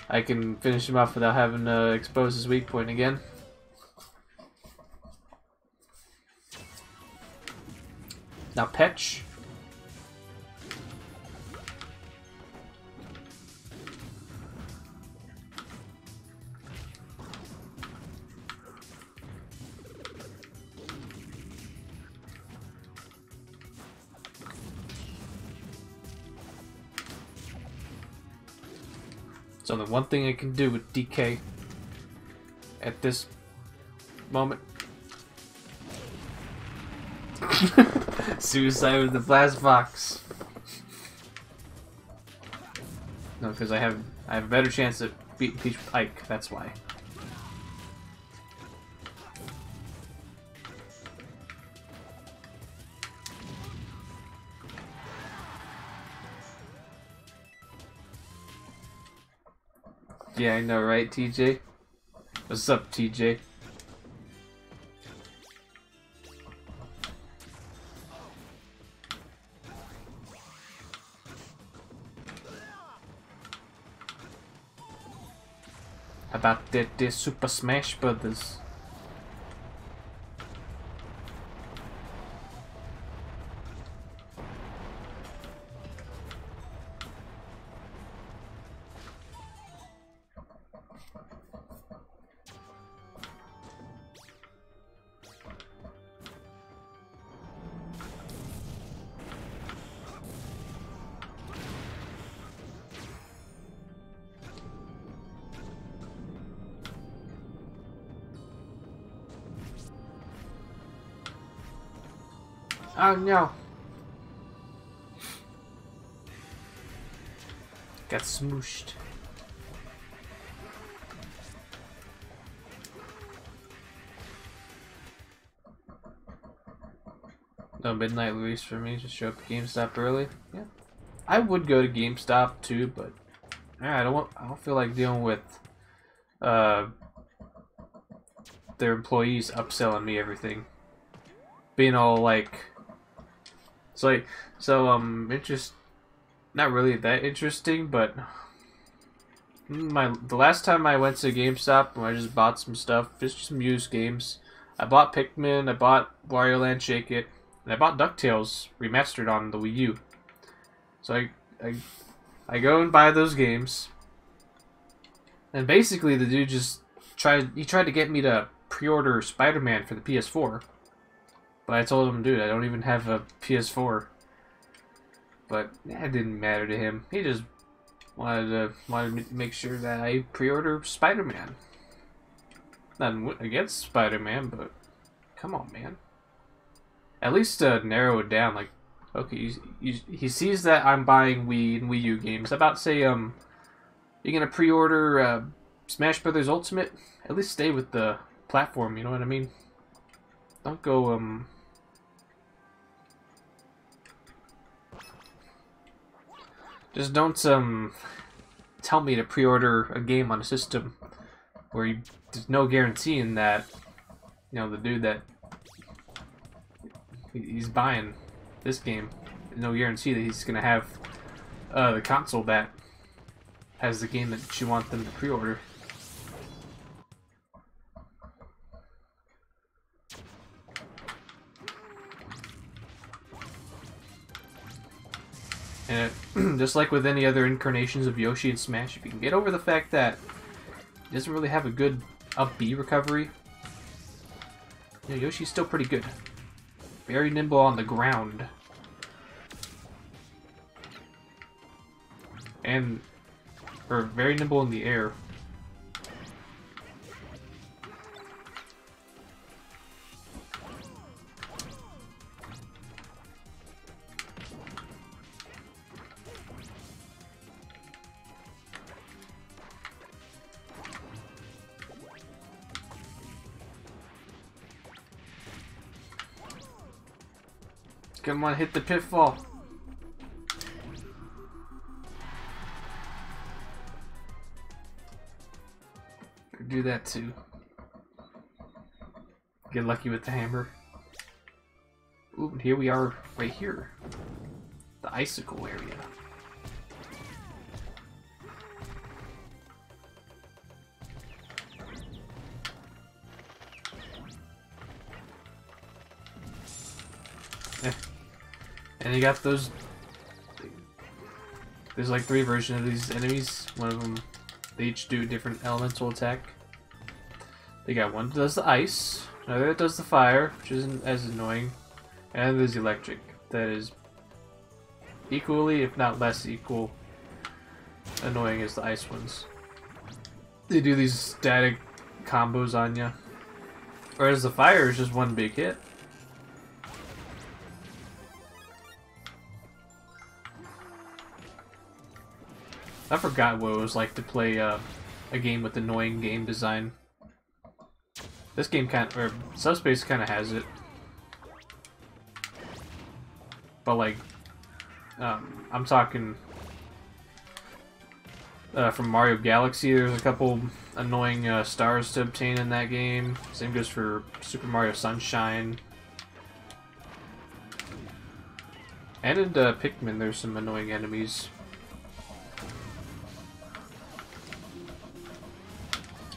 I can finish him off without having to expose his weak point again. Now Petch. It's only one thing I can do with DK at this moment. Suicide with the blast box. No, because I have a better chance at beating Peach with Ike. That's why. Yeah, I know, right, TJ? What's up, TJ? How about the Super Smash Brothers? Oh no! Got smooshed. No midnight release for me, just show up at GameStop early. Yeah, I would go to GameStop too, but I don't feel like dealing with their employees upselling me everything, being all like, interest. Not really that interesting, but the last time I went to GameStop, I just bought some stuff, just some used games. I bought Pikmin, I bought Wario Land Shake It, and I bought DuckTales remastered on the Wii U. So I go and buy those games, and basically the dude just tried to get me to pre-order Spider-Man for the PS4. But I told him, dude, I don't even have a PS4. But that didn't matter to him. He just wanted to make sure that I pre-order Spider-Man. Not against Spider-Man, but come on, man. At least narrow it down. Like, okay, he sees that I'm buying Wii and Wii U games. How about say, you're gonna pre-order Smash Brothers Ultimate? At least stay with the platform. You know what I mean? Don't go Just don't tell me to pre-order a game on a system where there's no guaranteeing that, you know, the dude that he's buying this game, there's no guarantee that he's gonna have the console that has the game that you want them to pre-order. And just like with any other incarnations of Yoshi and Smash, if you can get over the fact that he doesn't really have a good up B recovery, you know, Yoshi's still pretty good. Very nimble on the ground. Or very nimble in the air. Come on, hit the pitfall. Do that too. Get lucky with the hammer. Ooh, and here we are, right here. The icicle area. And you got those. There's like 3 versions of these enemies. One of them, they each do a different elemental attack. They got one that does the ice, another that does the fire, which isn't as annoying, and there's electric, that is equally, if not less equal, annoying as the ice ones. They do these static combos on you, whereas the fire is just one big hit. I forgot what it was like to play a game with annoying game design. This game or Subspace kind of has it. But like, I'm talking from Mario Galaxy, there's a couple annoying stars to obtain in that game. Same goes for Super Mario Sunshine. And in Pikmin, there's some annoying enemies.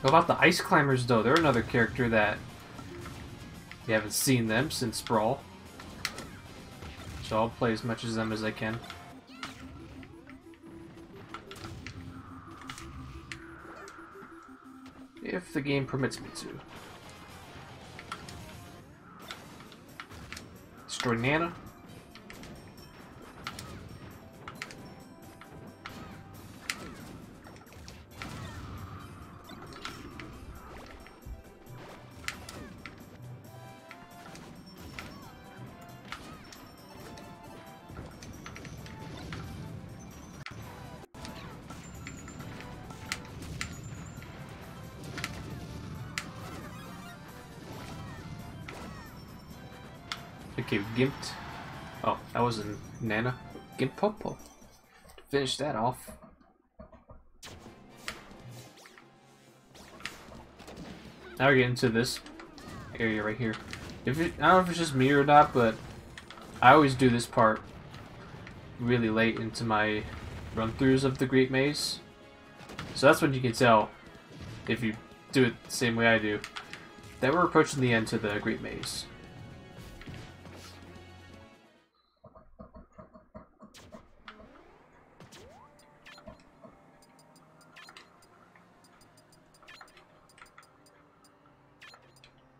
What about the Ice Climbers, though? They're another character that you haven't seen them since Brawl. So I'll play as much as them as I can. If the game permits me to. Destroy Nana. Okay, Gimped. Oh, that was a Nana. Gimpopo. finish that off. Now we're getting to this area right here. I don't know if it's just me or not, but I always do this part really late into my run-throughs of the Great Maze. So that's when you can tell, if you do it the same way I do, that we're approaching the end to the Great Maze.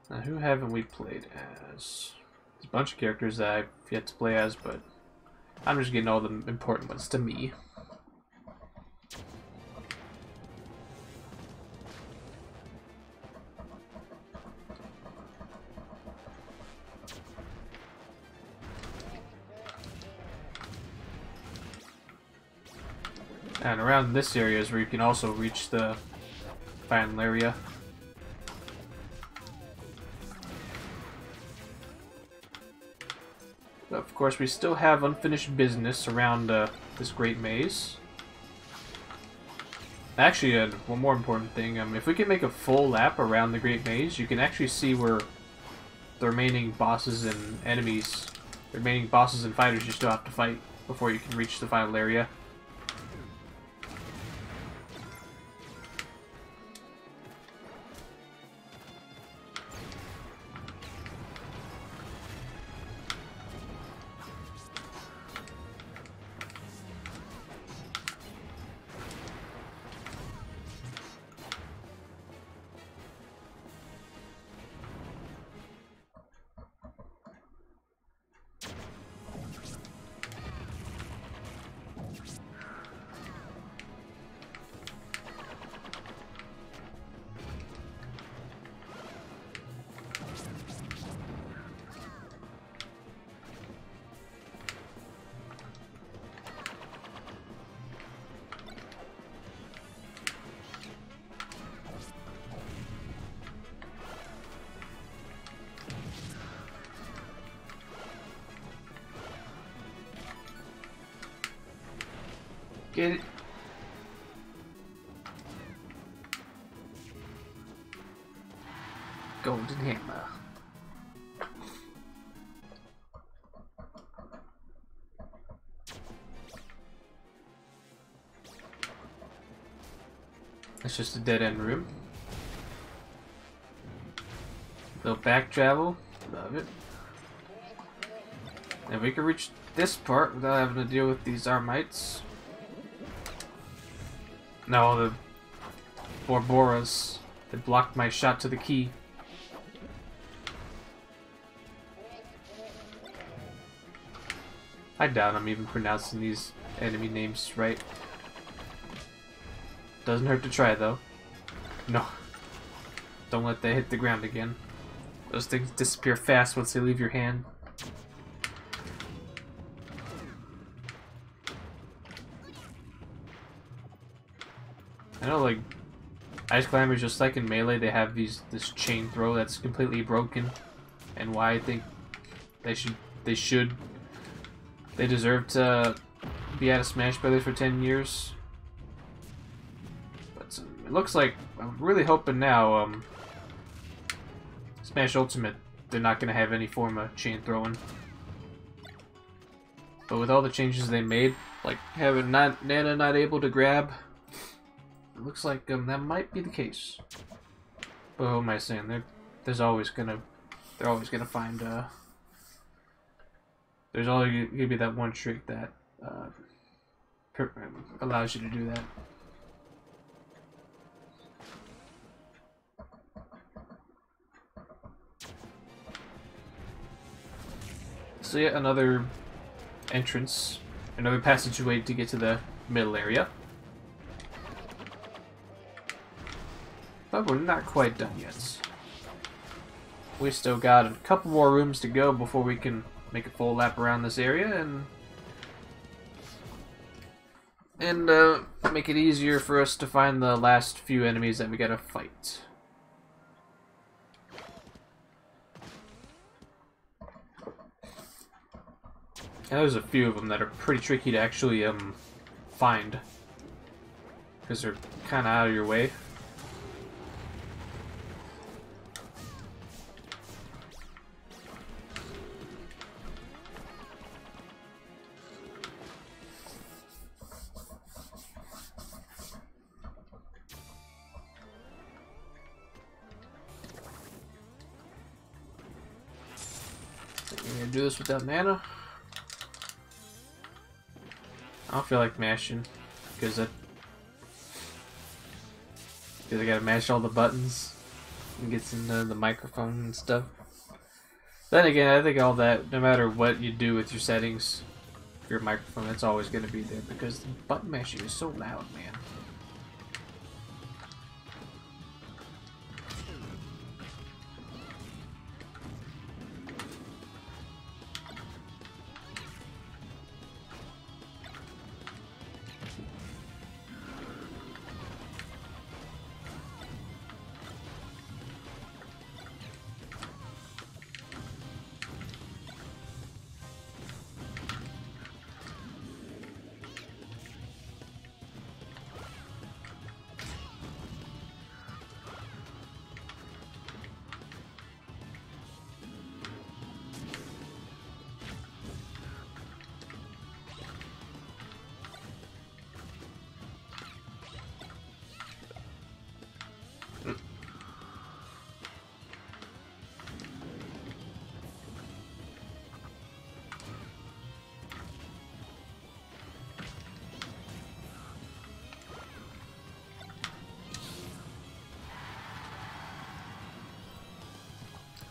Now, who haven't we played as? There's a bunch of characters that I've yet to play as, but I'm just getting all the important ones to me. And around this area is where you can also reach the final area. But of course, we still have unfinished business around this Great Maze. Actually, one more important thing, if we can make a full lap around the Great Maze, you can actually see where the remaining bosses and enemies, the remaining bosses and fighters you still have to fight before you can reach the final area. Get it? Golden hammer. It's just a dead-end room. Little back travel. Love it. And we can reach this part without having to deal with these Armites. No, the Borboras that blocked my shot to the key. I doubt I'm even pronouncing these enemy names right. Doesn't hurt to try though. No. Don't let that hit the ground again. Those things disappear fast once they leave your hand. I know, like, Ice Climbers, just like in Melee, they have this chain throw that's completely broken, and why I think they deserve to be out of Smash Brothers for 10 years. But it looks like, I'm really hoping now, Smash Ultimate, they're not going to have any form of chain throwing. But with all the changes they made, like having Nana not able to grab, it looks like that might be the case. But who am I saying? They're always gonna find there's always gonna be that one trick that allows you to do that. So yeah, another entrance, another passageway to get to the middle area. But we're not quite done yet. We still got a couple more rooms to go before we can make a full lap around this area and make it easier for us to find the last few enemies that we gotta fight. And there's a few of them that are pretty tricky to actually find. Because they're kind of out of your way. I'm gonna do this without mana. I don't feel like mashing because I gotta mash all the buttons and gets into the microphone and stuff. Then again, I think all that, no matter what you do with your settings, your microphone, it's always gonna be there because the button mashing is so loud, man.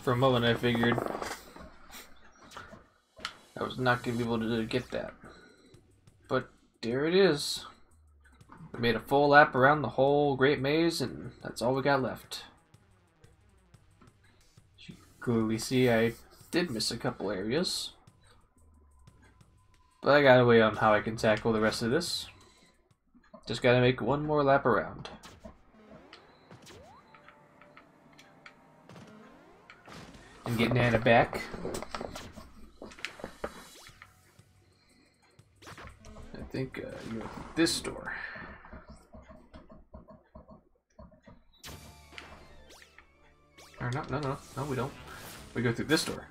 For a moment I figured I was not going to be able to get that. But there it is. We made a full lap around the whole Great Maze and that's all we got left. As you can clearly see, I did miss a couple areas. But I got a way on how I can tackle the rest of this. Just gotta make one more lap around. And get Nana back. I think you're at this door. Or no, we don't. We go through this door.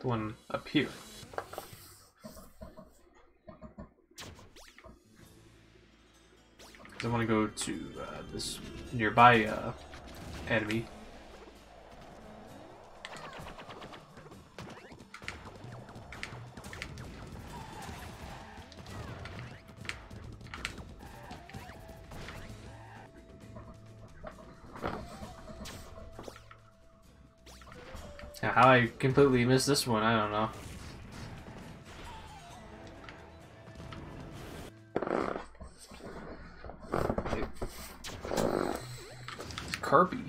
The one up here. I want to go to this nearby enemy. Now, how I completely missed this one, I don't know. Kirby.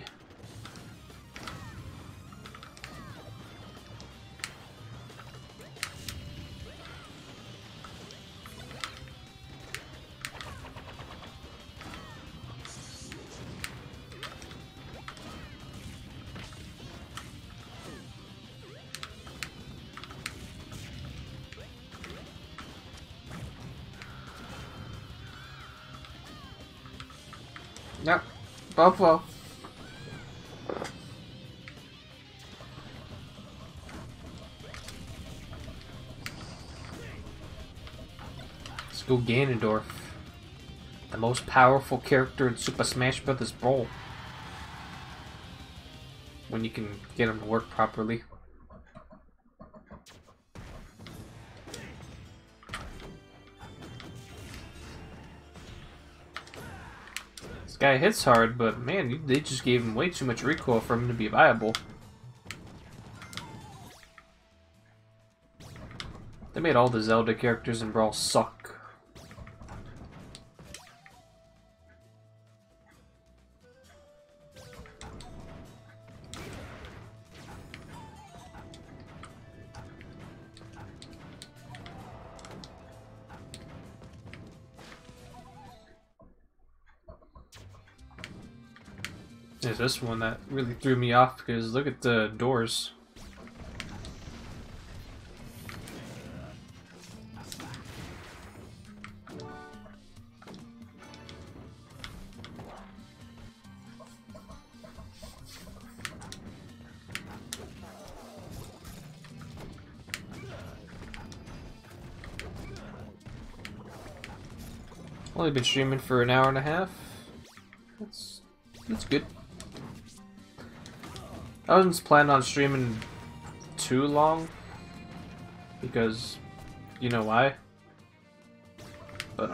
Yep, Buffalo. Let's go Ganondorf, the most powerful character in Super Smash Bros. Brawl. When you can get him to work properly. This guy hits hard, but man, they just gave him way too much recoil for him to be viable. They made all the Zelda characters in Brawl suck. There's this one that really threw me off because look at the doors. Only been streaming for an hour and a half. That's good. I wasn't planning on streaming too long because you know why. But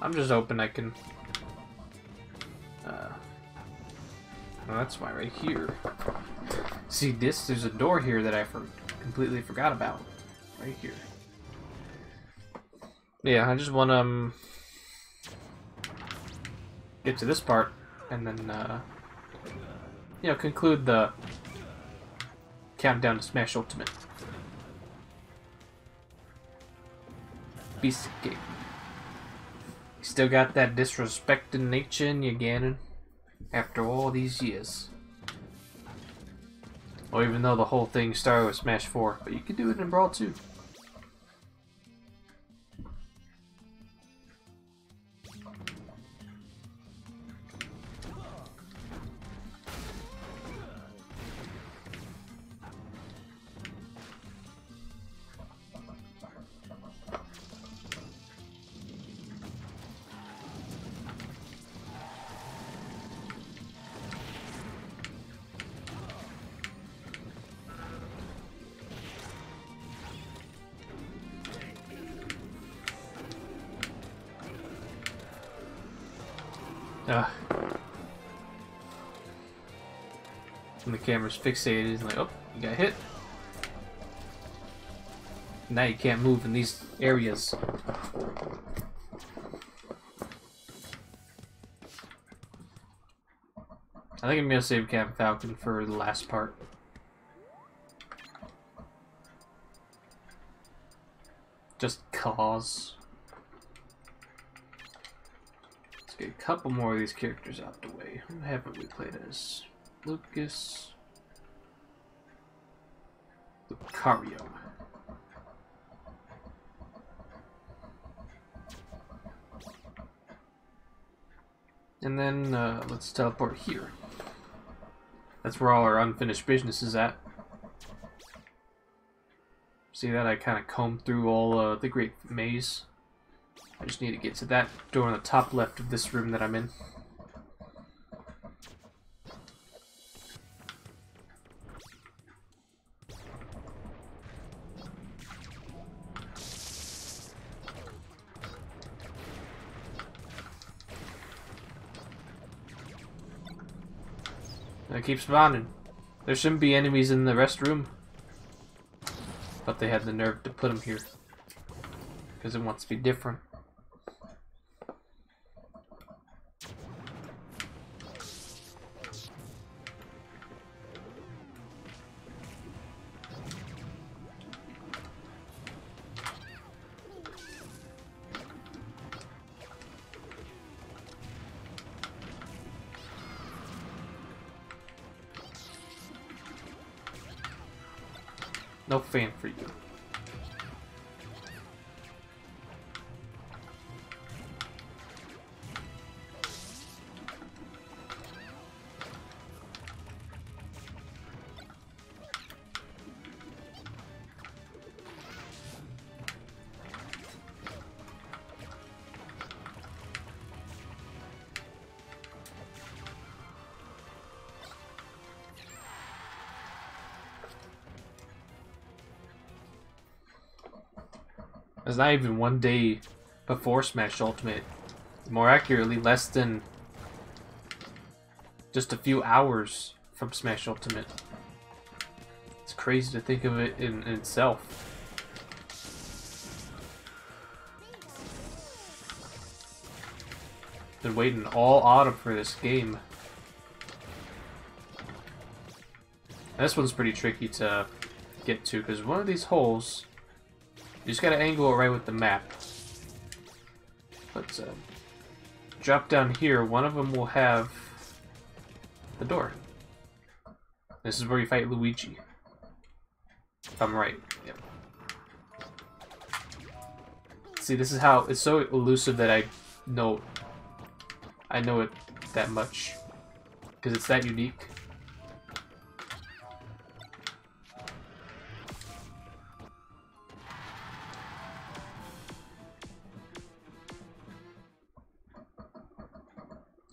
I'm just hoping I can. Well, that's why right here. See this? There's a door here that I completely forgot about. Right here. Yeah, I just want to get to this part and then you know, conclude the countdown to Smash Ultimate. Piece of cake. You still got that disrespecting nature in you, Ganon, after all these years. Well, even though the whole thing started with Smash 4, but you could do it in Brawl too. When the camera's fixated, it's like, oh, you got hit. Now you can't move in these areas. I think I'm gonna save Captain Falcon for the last part. Just cause. Let's get a couple more of these characters out the way. Who haven't we played as? Lucas. Lucario. And then let's teleport here. That's where all our unfinished business is at. See that? I kind of combed through all the Great Maze. I just need to get to that door on the top left of this room that I'm in. I keep spawning. There shouldn't be enemies in the rest room. But they had the nerve to put them here. Because it wants to be different. No fan for you. It's not even one day before Smash Ultimate. More accurately, less than just a few hours from Smash Ultimate. It's crazy to think of it in itself. Been waiting all autumn for this game. And this one's pretty tricky to get to because one of these holes, you just gotta angle it right with the map. Let's drop down here. One of them will have the door. This is where you fight Luigi. If I'm right. Yep. See, this is how it's so elusive that I know it that much because it's that unique.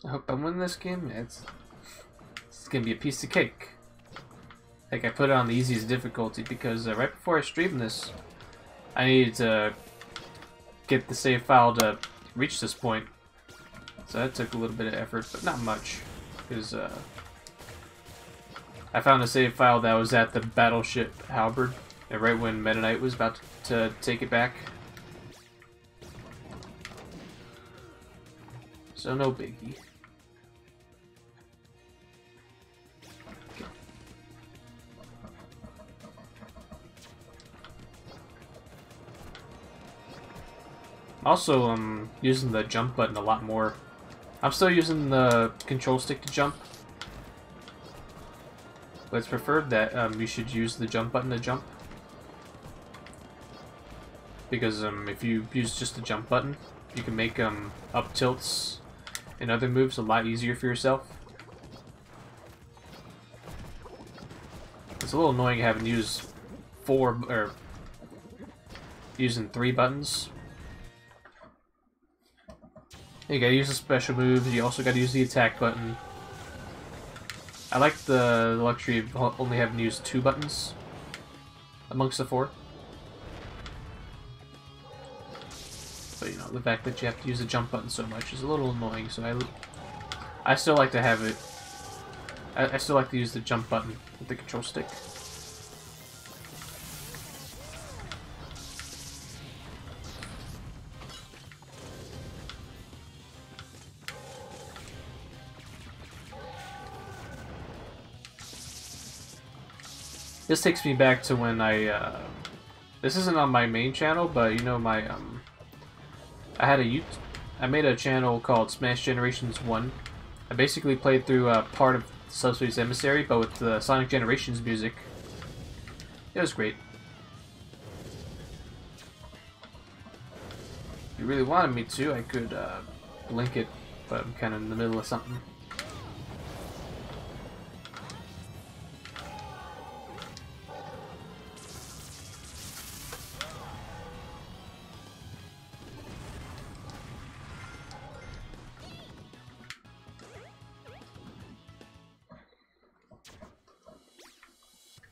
I hope I win this game. It's gonna be a piece of cake. Like, I put it on the easiest difficulty because right before I streamed this, I needed to get the save file to reach this point. So that took a little bit of effort, but not much. Because I found a save file that was at the battleship Halberd, and right when Meta Knight was about to take it back. So no biggie. Also, I'm using the jump button a lot more. I'm still using the control stick to jump, but it's preferred that you should use the jump button to jump. Because if you use just the jump button, you can make up tilts and other moves a lot easier for yourself. It's a little annoying having to use using 3 buttons. You gotta use the special moves, you also gotta use the attack button. I like the luxury of only having to use 2 buttons amongst the 4. But you know, the fact that you have to use the jump button so much is a little annoying, so I still like to have it. I still like to use the jump button with the control stick. This takes me back to when this isn't on my main channel, but you know I made a channel called Smash Generations 1. I basically played through part of Subspace Emissary, but with the Sonic Generations music. It was great. If you really wanted me to, I could link it, but I'm kind of in the middle of something.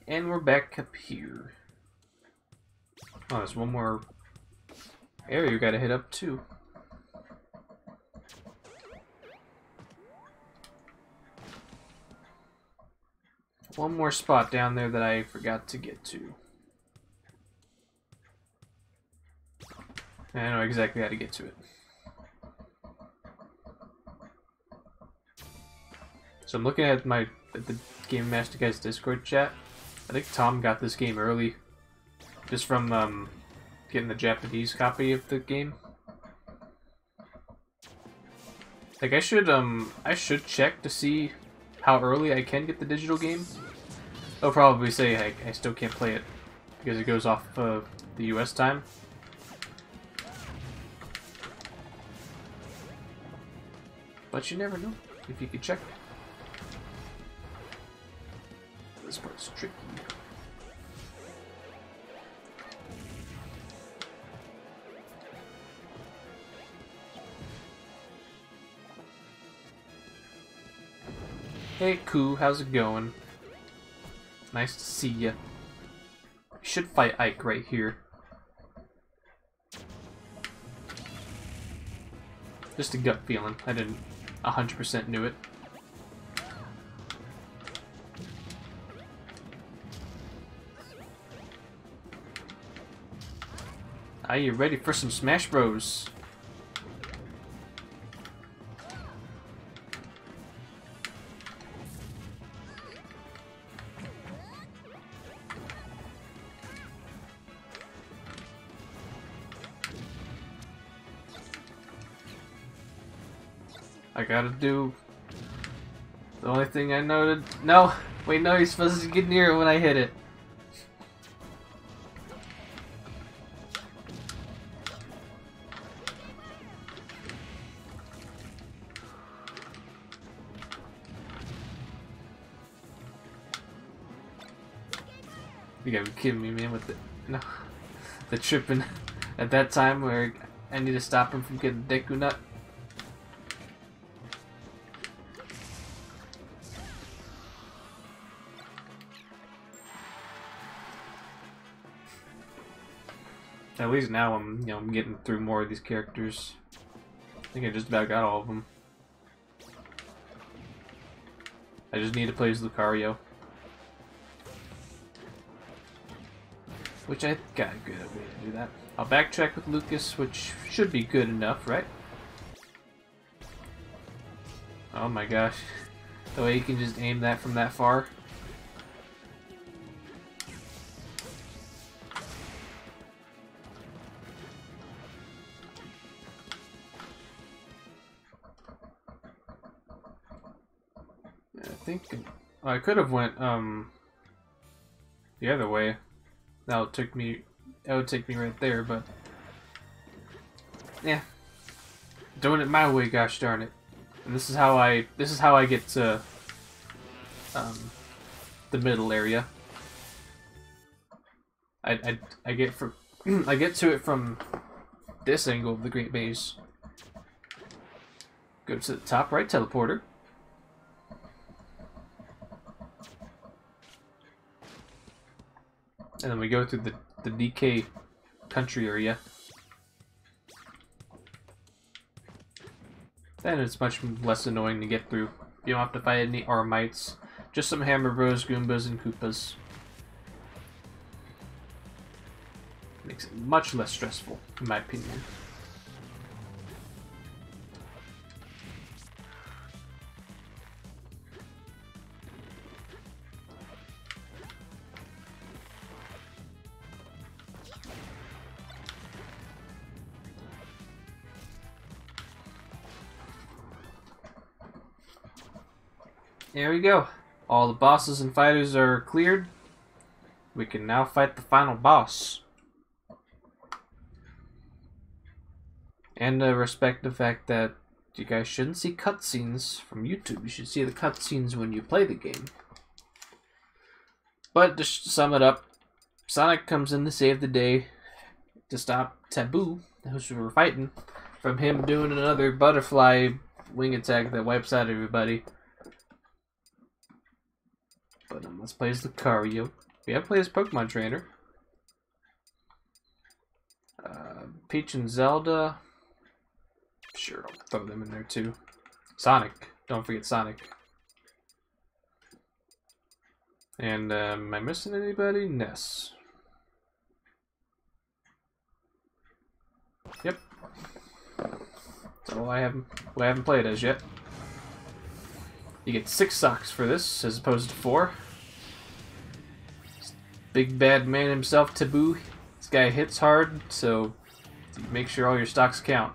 And we're back up here. Oh, there's one more area you gotta hit up too. One more spot down there that I forgot to get to. I know exactly how to get to it. So I'm looking at the Game Master Guy's Discord chat. I think Tom got this game early, just from getting the Japanese copy of the game. Like I should check to see how early I can get the digital game. They'll probably say I still can't play it because it goes off the US time. But you never know if you could check. This part's tricky. Hey, Koo, how's it going? Nice to see ya. Should fight Ike right here. Just a gut feeling. I didn't 100% knew it. Are you ready for some Smash Bros? I gotta do the only thing I noted. No! Wait, no, you're supposed to get near it when I hit it. You gotta be kidding me, man, with the tripping at that time where I need to stop him from getting Deku Nut. At least now I'm getting through more of these characters. I think I just about got all of them. I just need to play as Lucario. Which I got a good way to do that. I'll backtrack with Lucas, which should be good enough, right? Oh my gosh. The way you can just aim that from that far. I think I could have went the other way. That would take me right there, but yeah, doing it my way, gosh darn it. And this is how I get to the middle area. I get from I get to it from this angle of the Great Maze. Go to the top right teleporter. And then we go through the DK country area. Then it's much less annoying to get through. You don't have to fight any Armites. Just some Hammer Bros, Goombas, and Koopas. Makes it much less stressful, in my opinion. There we go. All the bosses and fighters are cleared. We can now fight the final boss. And respect the fact that you guys shouldn't see cutscenes from YouTube. You should see the cutscenes when you play the game. But to sum it up, Sonic comes in to save the day to stop Taboo, who we were fighting, from him doing another butterfly wing attack that wipes out everybody. But let's play as Lucario. We have played as Pokemon Trainer. Peach and Zelda. Sure, I'll throw them in there too. Sonic. Don't forget Sonic. And am I missing anybody? Ness. Yep. That's all I haven't played as yet. You get 6 socks for this, as opposed to 4. Big bad man himself, Taboo. This guy hits hard, so make sure all your stocks count.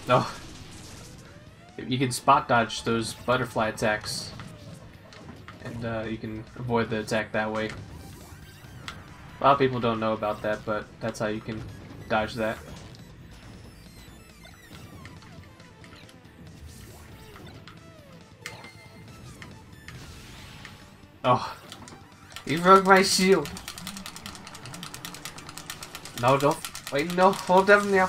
Oh, you can spot dodge those butterfly attacks, and you can avoid the attack that way. A lot of people don't know about that, but that's how you can dodge that. Oh, he broke my shield. No, don't. Wait, no, hold them now.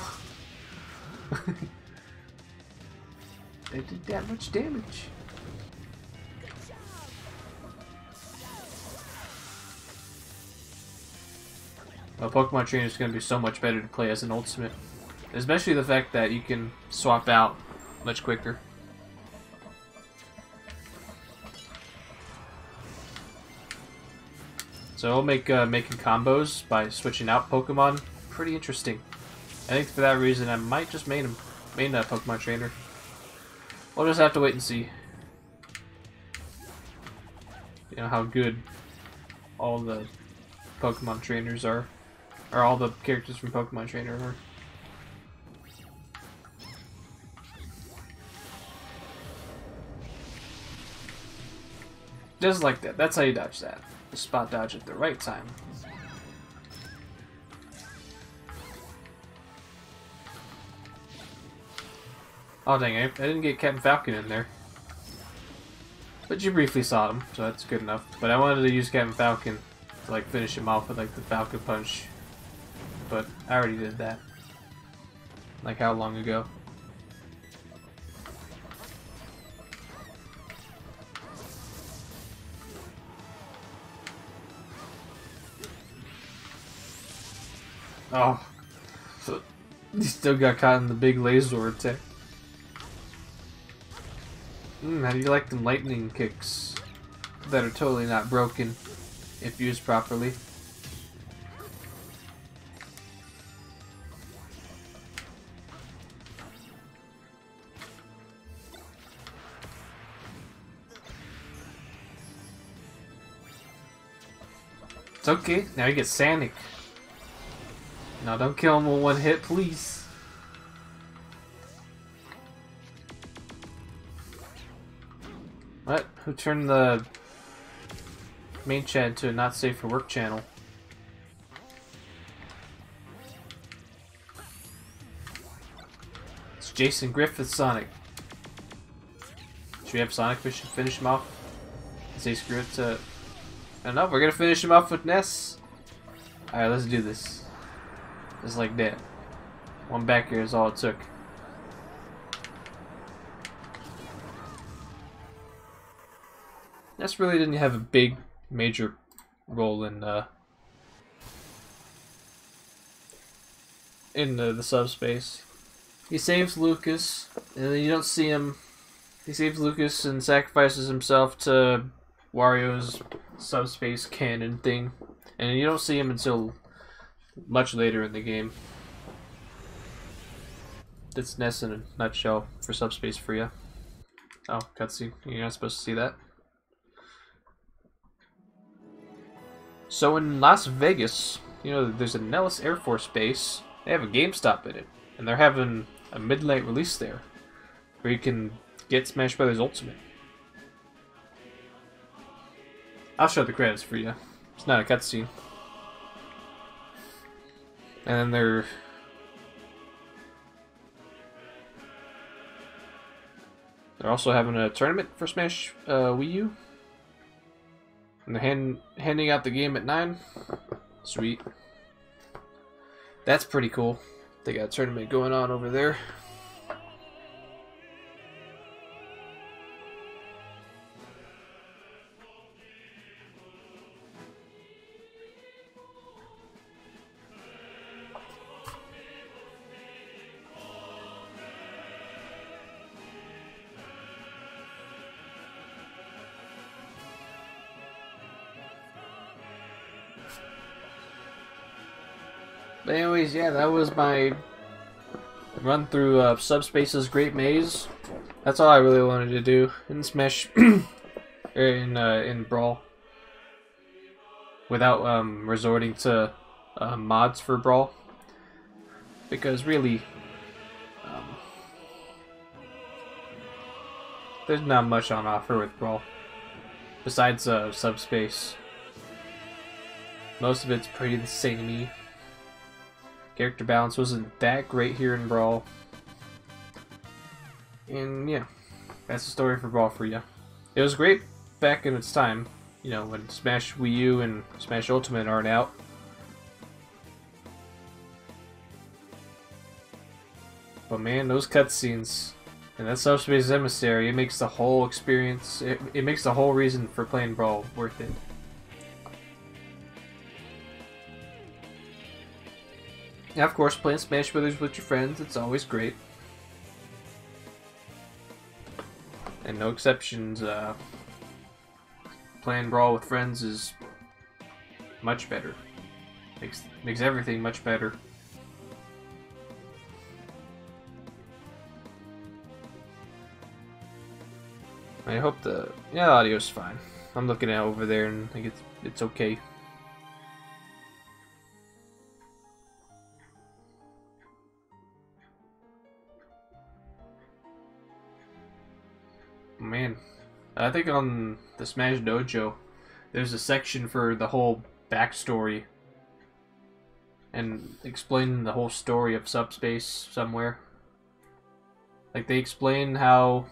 They did that much damage. Well, Pokemon Trainer is going to be so much better to play as an ultimate. Especially the fact that you can swap out much quicker. So it'll make making combos by switching out Pokemon pretty interesting. I think for that reason I might just main that Pokemon Trainer. We'll just have to wait and see. You know how good all the Pokemon trainers are. Or all the characters from Pokemon Trainer are. Just like that. That's how you dodge that. Just spot dodge at the right time. Oh dang, I didn't get Captain Falcon in there. But you briefly saw him, so that's good enough. But I wanted to use Captain Falcon to like finish him off with like the Falcon Punch. But I already did that. Like how long ago? Oh. He still got caught in the big laser attack. How do you like them lightning kicks that are totally not broken if used properly? It's okay. Now you get Sonic. No, don't kill him with one hit, please. What? Who turned the main chat into a not safe for work channel? It's Jason Griffith Sonic. Should we have Sonic finish him off? Say screw it to... I don't know, we're gonna finish him off with Ness. Alright, let's do this. Just like that. One back here is all it took. Ness really didn't have a big, major role in the subspace. He saves Lucas, and then you don't see him. He saves Lucas and sacrifices himself to Wario's subspace cannon thing, and you don't see him until much later in the game. That's Ness in a nutshell for subspace for you. Oh, cutscene. You're not supposed to see that. So in Las Vegas, you know, there's a Nellis Air Force Base. They have a GameStop in it, and they're having a midnight release there, where you can get Smash Bros. Ultimate. I'll show the credits for you. It's not a cutscene. And then they're also having a tournament for Smash Wii U. And they're handing out the game at 9. Sweet. That's pretty cool. They got a tournament going on over there. But anyways, yeah, that was my run through Subspace's Great Maze. That's all I really wanted to do in Smash, or in Brawl, without resorting to mods for Brawl, because really, there's not much on offer with Brawl besides Subspace. Most of it's pretty the samey. Character balance wasn't that great here in Brawl. And yeah, that's the story for Brawl for you. It was great back in its time, you know, when Smash Wii U and Smash Ultimate aren't out. But man, those cutscenes and that Subspace Emissary, it makes the whole experience, it makes the whole reason for playing Brawl worth it. Now, of course, playing Smash Brothers with your friends, it's always great. And no exceptions, playing Brawl with friends is much better. Makes everything much better. I hope the audio's fine. I'm looking at it over there and I think it's okay. Man, I think on the Smash Dojo, there's a section for the whole backstory and explaining the whole story of Subspace somewhere. Like they explain how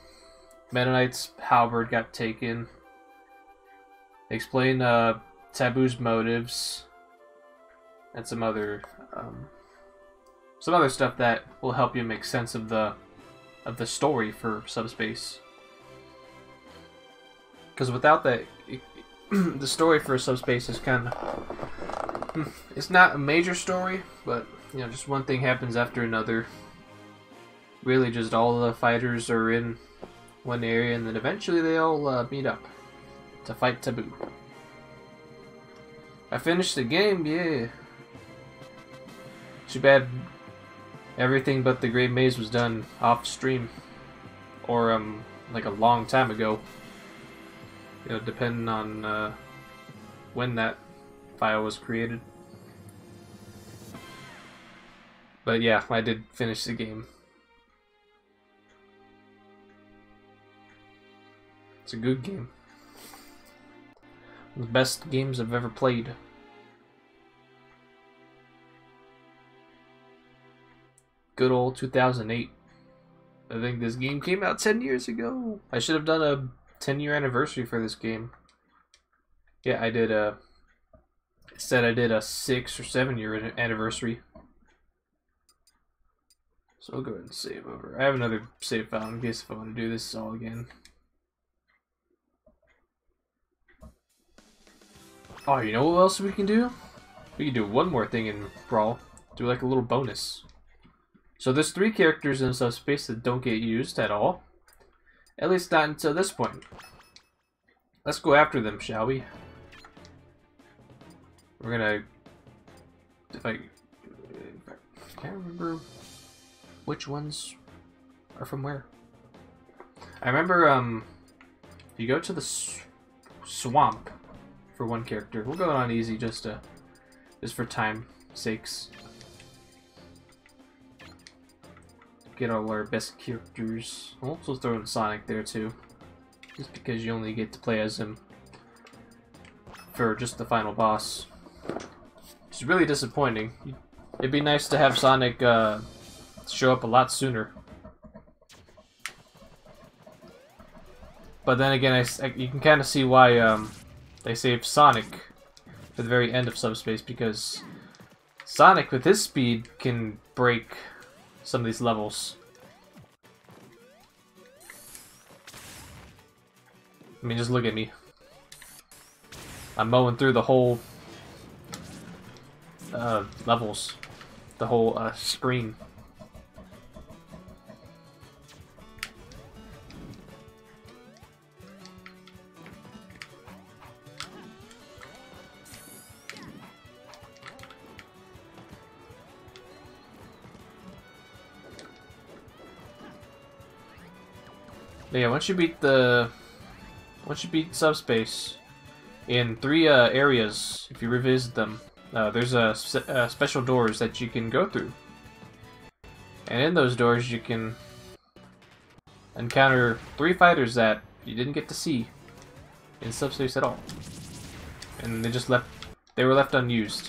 Meta Knight's halberd got taken. They explain Taboo's motives and some other stuff that will help you make sense of the story for Subspace. Because without that, the story for Subspace is kind of... It's not a major story, but, you know, just one thing happens after another. Really, just all the fighters are in one area, and then eventually they all meet up to fight Taboo. I finished the game, yeah. Too bad everything but the Great Maze was done off stream. Or, like a long time ago. You know, depending on when that file was created. But yeah, I did finish the game. It's a good game. One of the best games I've ever played. Good old 2008. I think this game came out 10 years ago. I should have done a 10-year anniversary for this game. Yeah, I did a... Said I did a 6 or 7-year anniversary. So I'll go ahead and save over. I have another save file in case if I want to do this all again. Oh, you know what else we can do? We can do one more thing in Brawl. Do like a little bonus. So there's 3 characters in Subspace that don't get used at all. At least not until this point. Let's go after them, shall we? We're gonna... If I can't remember which ones are from where. I remember, if you go to the swamp for one character. We'll go on easy just for time sakes. Get all our best characters. I'll also throw in Sonic there too. Just because you only get to play as him for just the final boss. It's really disappointing. It'd be nice to have Sonic show up a lot sooner. But then again, you can kind of see why they saved Sonic for the very end of Subspace, because Sonic with his speed can break some of these levels. I mean, just look at me. I'm mowing through the whole levels, the whole screen. But yeah, once you beat Subspace in 3 areas, if you revisit them, there's special doors that you can go through, and in those doors you can encounter 3 fighters that you didn't get to see in Subspace at all, and they were left unused.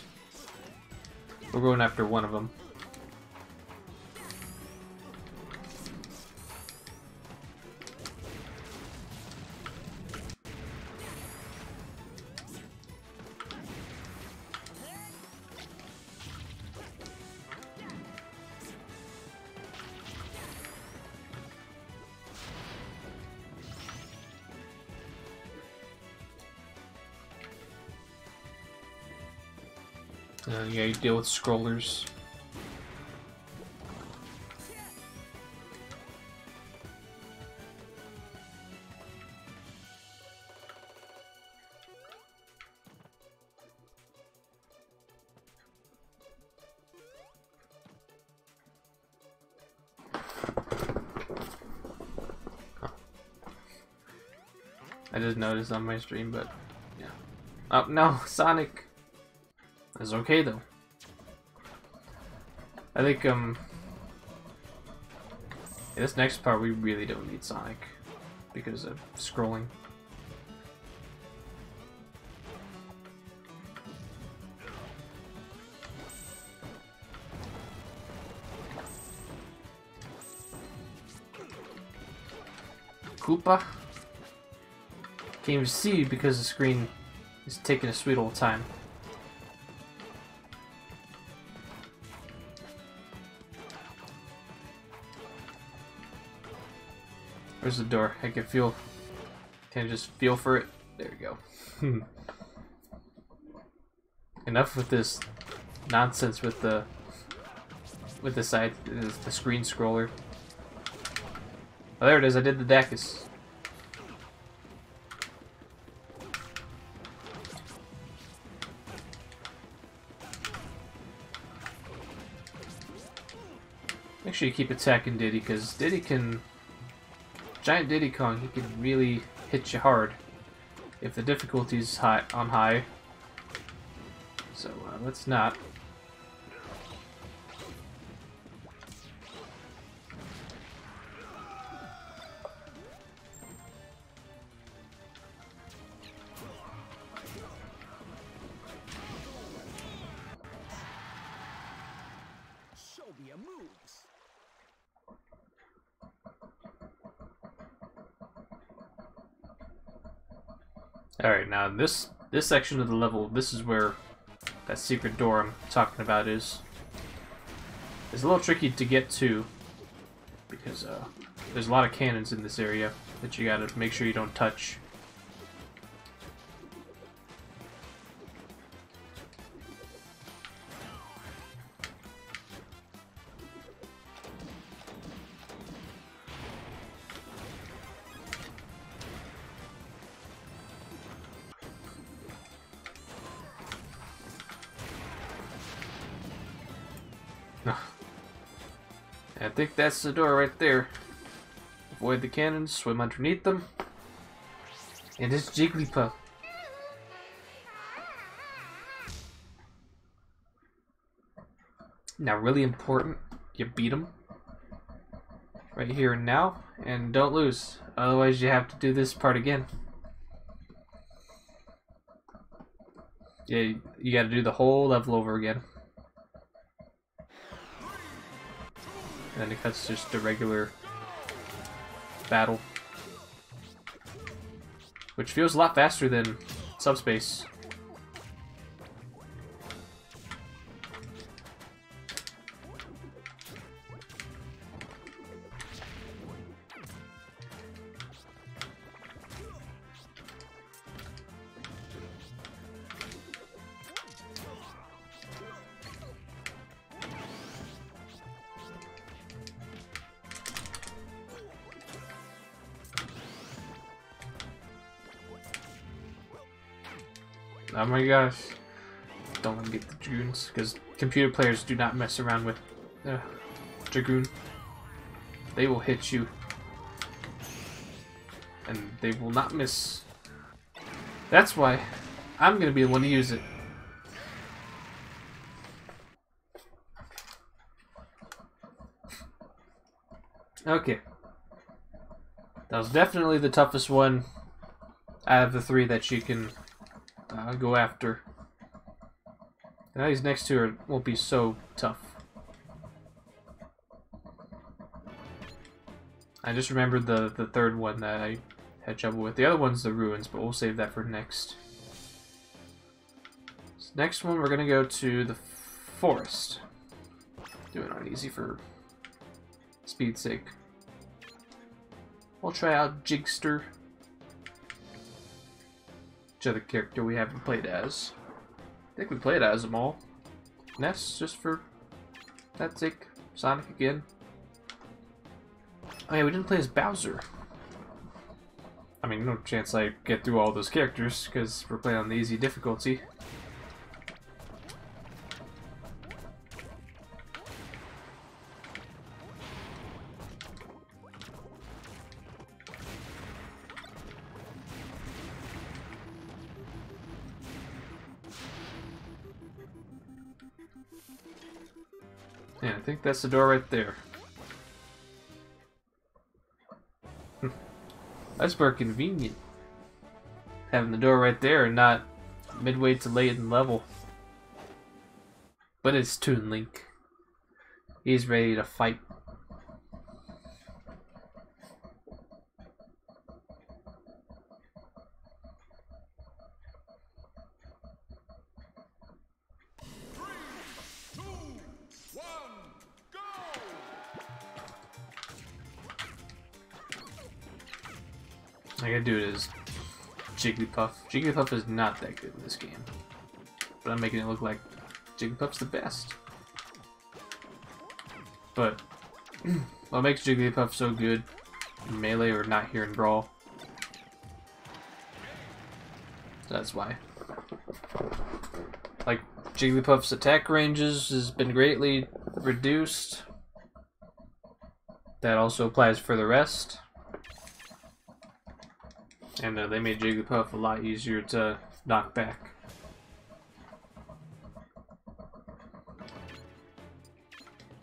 We're going after one of them. Yeah, you deal with scrollers. I just noticed on my stream, but yeah. Oh no, Sonic! It's okay though. I think in this next part we really don't need Sonic because of scrolling. Koopa. Can't even see you because the screen is taking a sweet old time. Where's the door? I can feel. Can I just feel for it? There we go. Enough with this nonsense with the side, the screen scroller. Oh, there it is. I did the Dacus. Make sure you keep attacking Diddy, because Diddy can... Giant Diddy Kong, he can really hit you hard if the difficulty's on high. So let's not. Show me your moves. Alright, now this section of the level, this is where that secret door I'm talking about is. It's a little tricky to get to because there's a lot of cannons in this area that you gotta make sure you don't touch. I think that's the door right there. Avoid the cannons, swim underneath them. And it's Jigglypuff. Now, really important, you beat him. Right here and now, and don't lose. Otherwise, you have to do this part again. Yeah, you gotta do the whole level over again. And then it cuts just a regular battle. Which feels a lot faster than Subspace. Oh my gosh. Don't want to get the Dragoons, because computer players do not mess around with Dragoon. They will hit you. And they will not miss. That's why I'm going to be the one to use it. Okay. That was definitely the toughest one out of the three that you can go after. Now these next two won't be so tough. I just remembered the third one that I had trouble with. The other one's the ruins, but we'll save that for next. So next one, we're gonna go to the forest. Do it on easy for speed's sake. We'll try out Jigster. Which other character we haven't played as? I think we played as them all. Ness, just for that sake. Sonic again. Oh yeah, we didn't play as Bowser. I mean, no chance I get through all those characters, because we're playing on the easy difficulty. Yeah, I think that's the door right there. That's more convenient. Having the door right there and not midway to late in the level. But it's Toon Link. He's ready to fight. I gotta do it as Jigglypuff. Jigglypuff is not that good in this game, but I'm making it look like Jigglypuff's the best. But what makes Jigglypuff so good in Melee or not here in Brawl? That's why. Like, Jigglypuff's attack ranges has been greatly reduced. That also applies for the rest. And they made Jigglypuff a lot easier to knock back.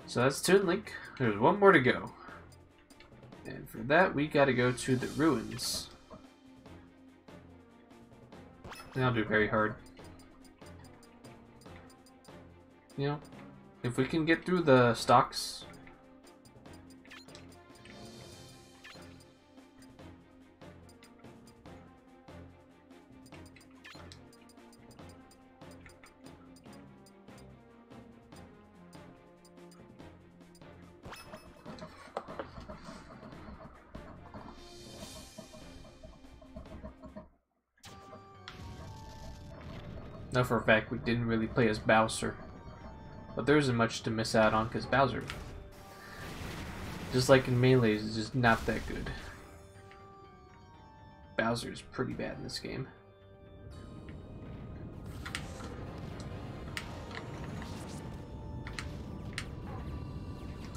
So that's Toon Link. There's one more to go. And for that, we gotta go to the ruins. And I'll do very hard. You know, if we can get through the stocks. Now for a fact, we didn't really play as Bowser. But there isn't much to miss out on because Bowser, just like in Melee, is just not that good. Bowser's pretty bad in this game.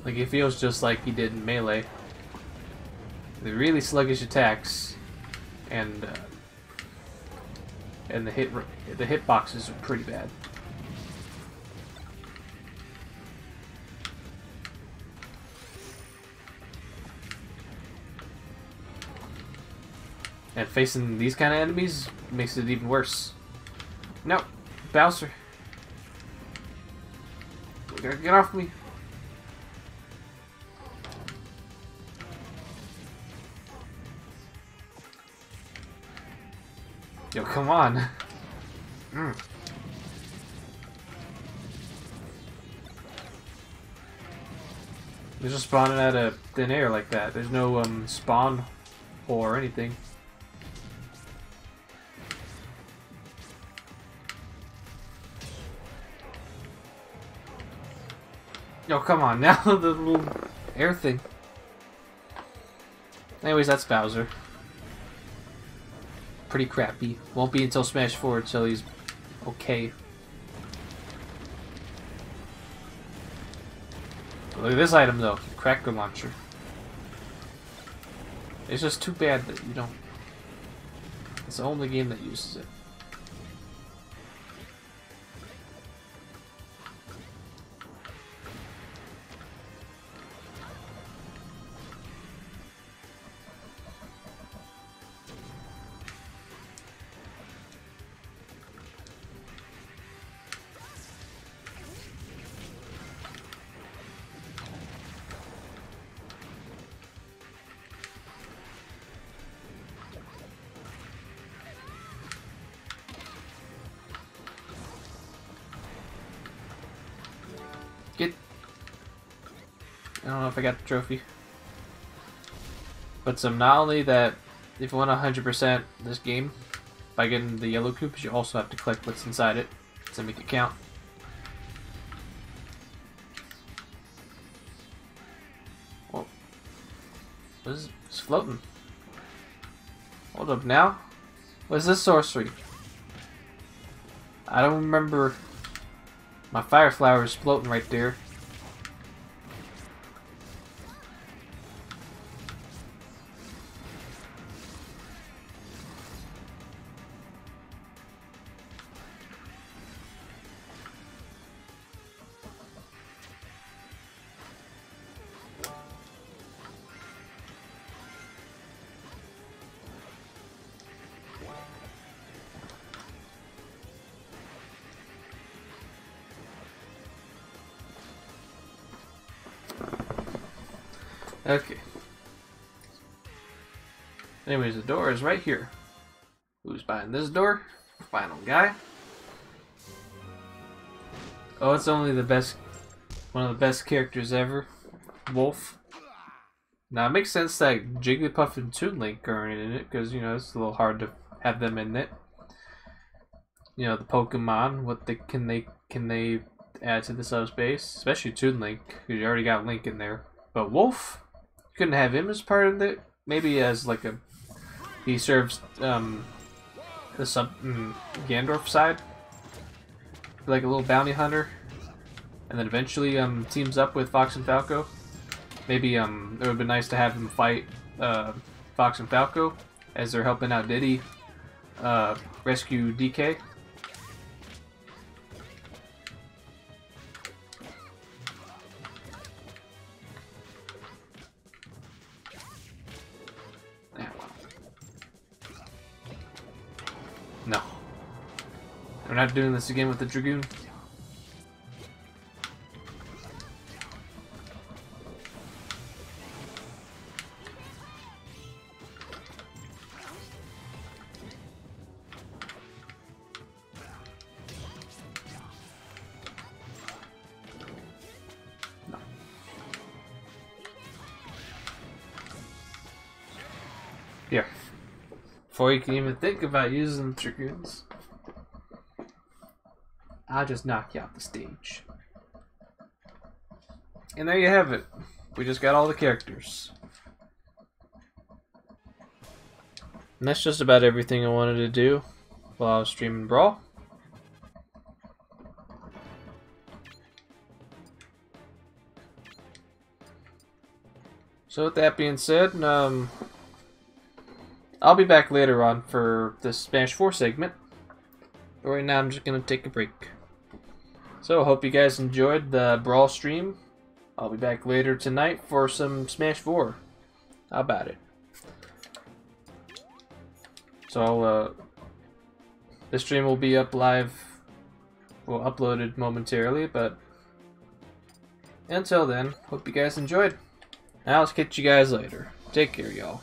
Like, it feels just like he did in Melee. The really sluggish attacks and the hitboxes are pretty bad. And facing these kind of enemies makes it even worse. No, Bowser. You gotta get off me. Yo, come on. They're just spawning out of thin air like that. There's no spawn hole or anything. Yo, come on now. The little air thing. Anyways, that's Bowser. Pretty crappy. Won't be until Smash 4 until he's okay. Look at this item though, Cracker Launcher. It's just too bad that you don't. It's the only game that uses it. I don't know if I got the trophy. But not only that, if you want 100% this game, by getting the yellow cubes, you also have to collect what's inside it to make it count. Whoa. What is it? It's floating. Hold up now. What is this sorcery? I don't remember my fire flowers floating right there. Okay. Anyways, the door is right here. Who's behind this door? Final guy. Oh, it's only the best, one of the best characters ever. Wolf. Now it makes sense that Jigglypuff and Toon Link aren't in it because you know it's a little hard to have them in it. You know the Pokemon, can they add to the Subspace, especially Toon Link because you already got Link in there. But Wolf, you couldn't have him as part of it. Maybe as like he serves the Gandorf side, like a little bounty hunter, and then eventually teams up with Fox and Falco. Maybe it would have been nice to have him fight Fox and Falco as they're helping out Diddy rescue DK. No. We're not doing this again with the Dragoon. No. Here. Before you can even think about using the Dragoons, I'll just knock you off the stage. And there you have it. We just got all the characters. And that's just about everything I wanted to do while I was streaming Brawl. So with that being said, I'll be back later on for the Smash 4 segment. But right now I'm just going to take a break. So, hope you guys enjoyed the Brawl stream. I'll be back later tonight for some Smash 4. How about it? So, this stream will be up live, well, uploaded momentarily, but until then, hope you guys enjoyed. I'll catch you guys later. Take care, y'all.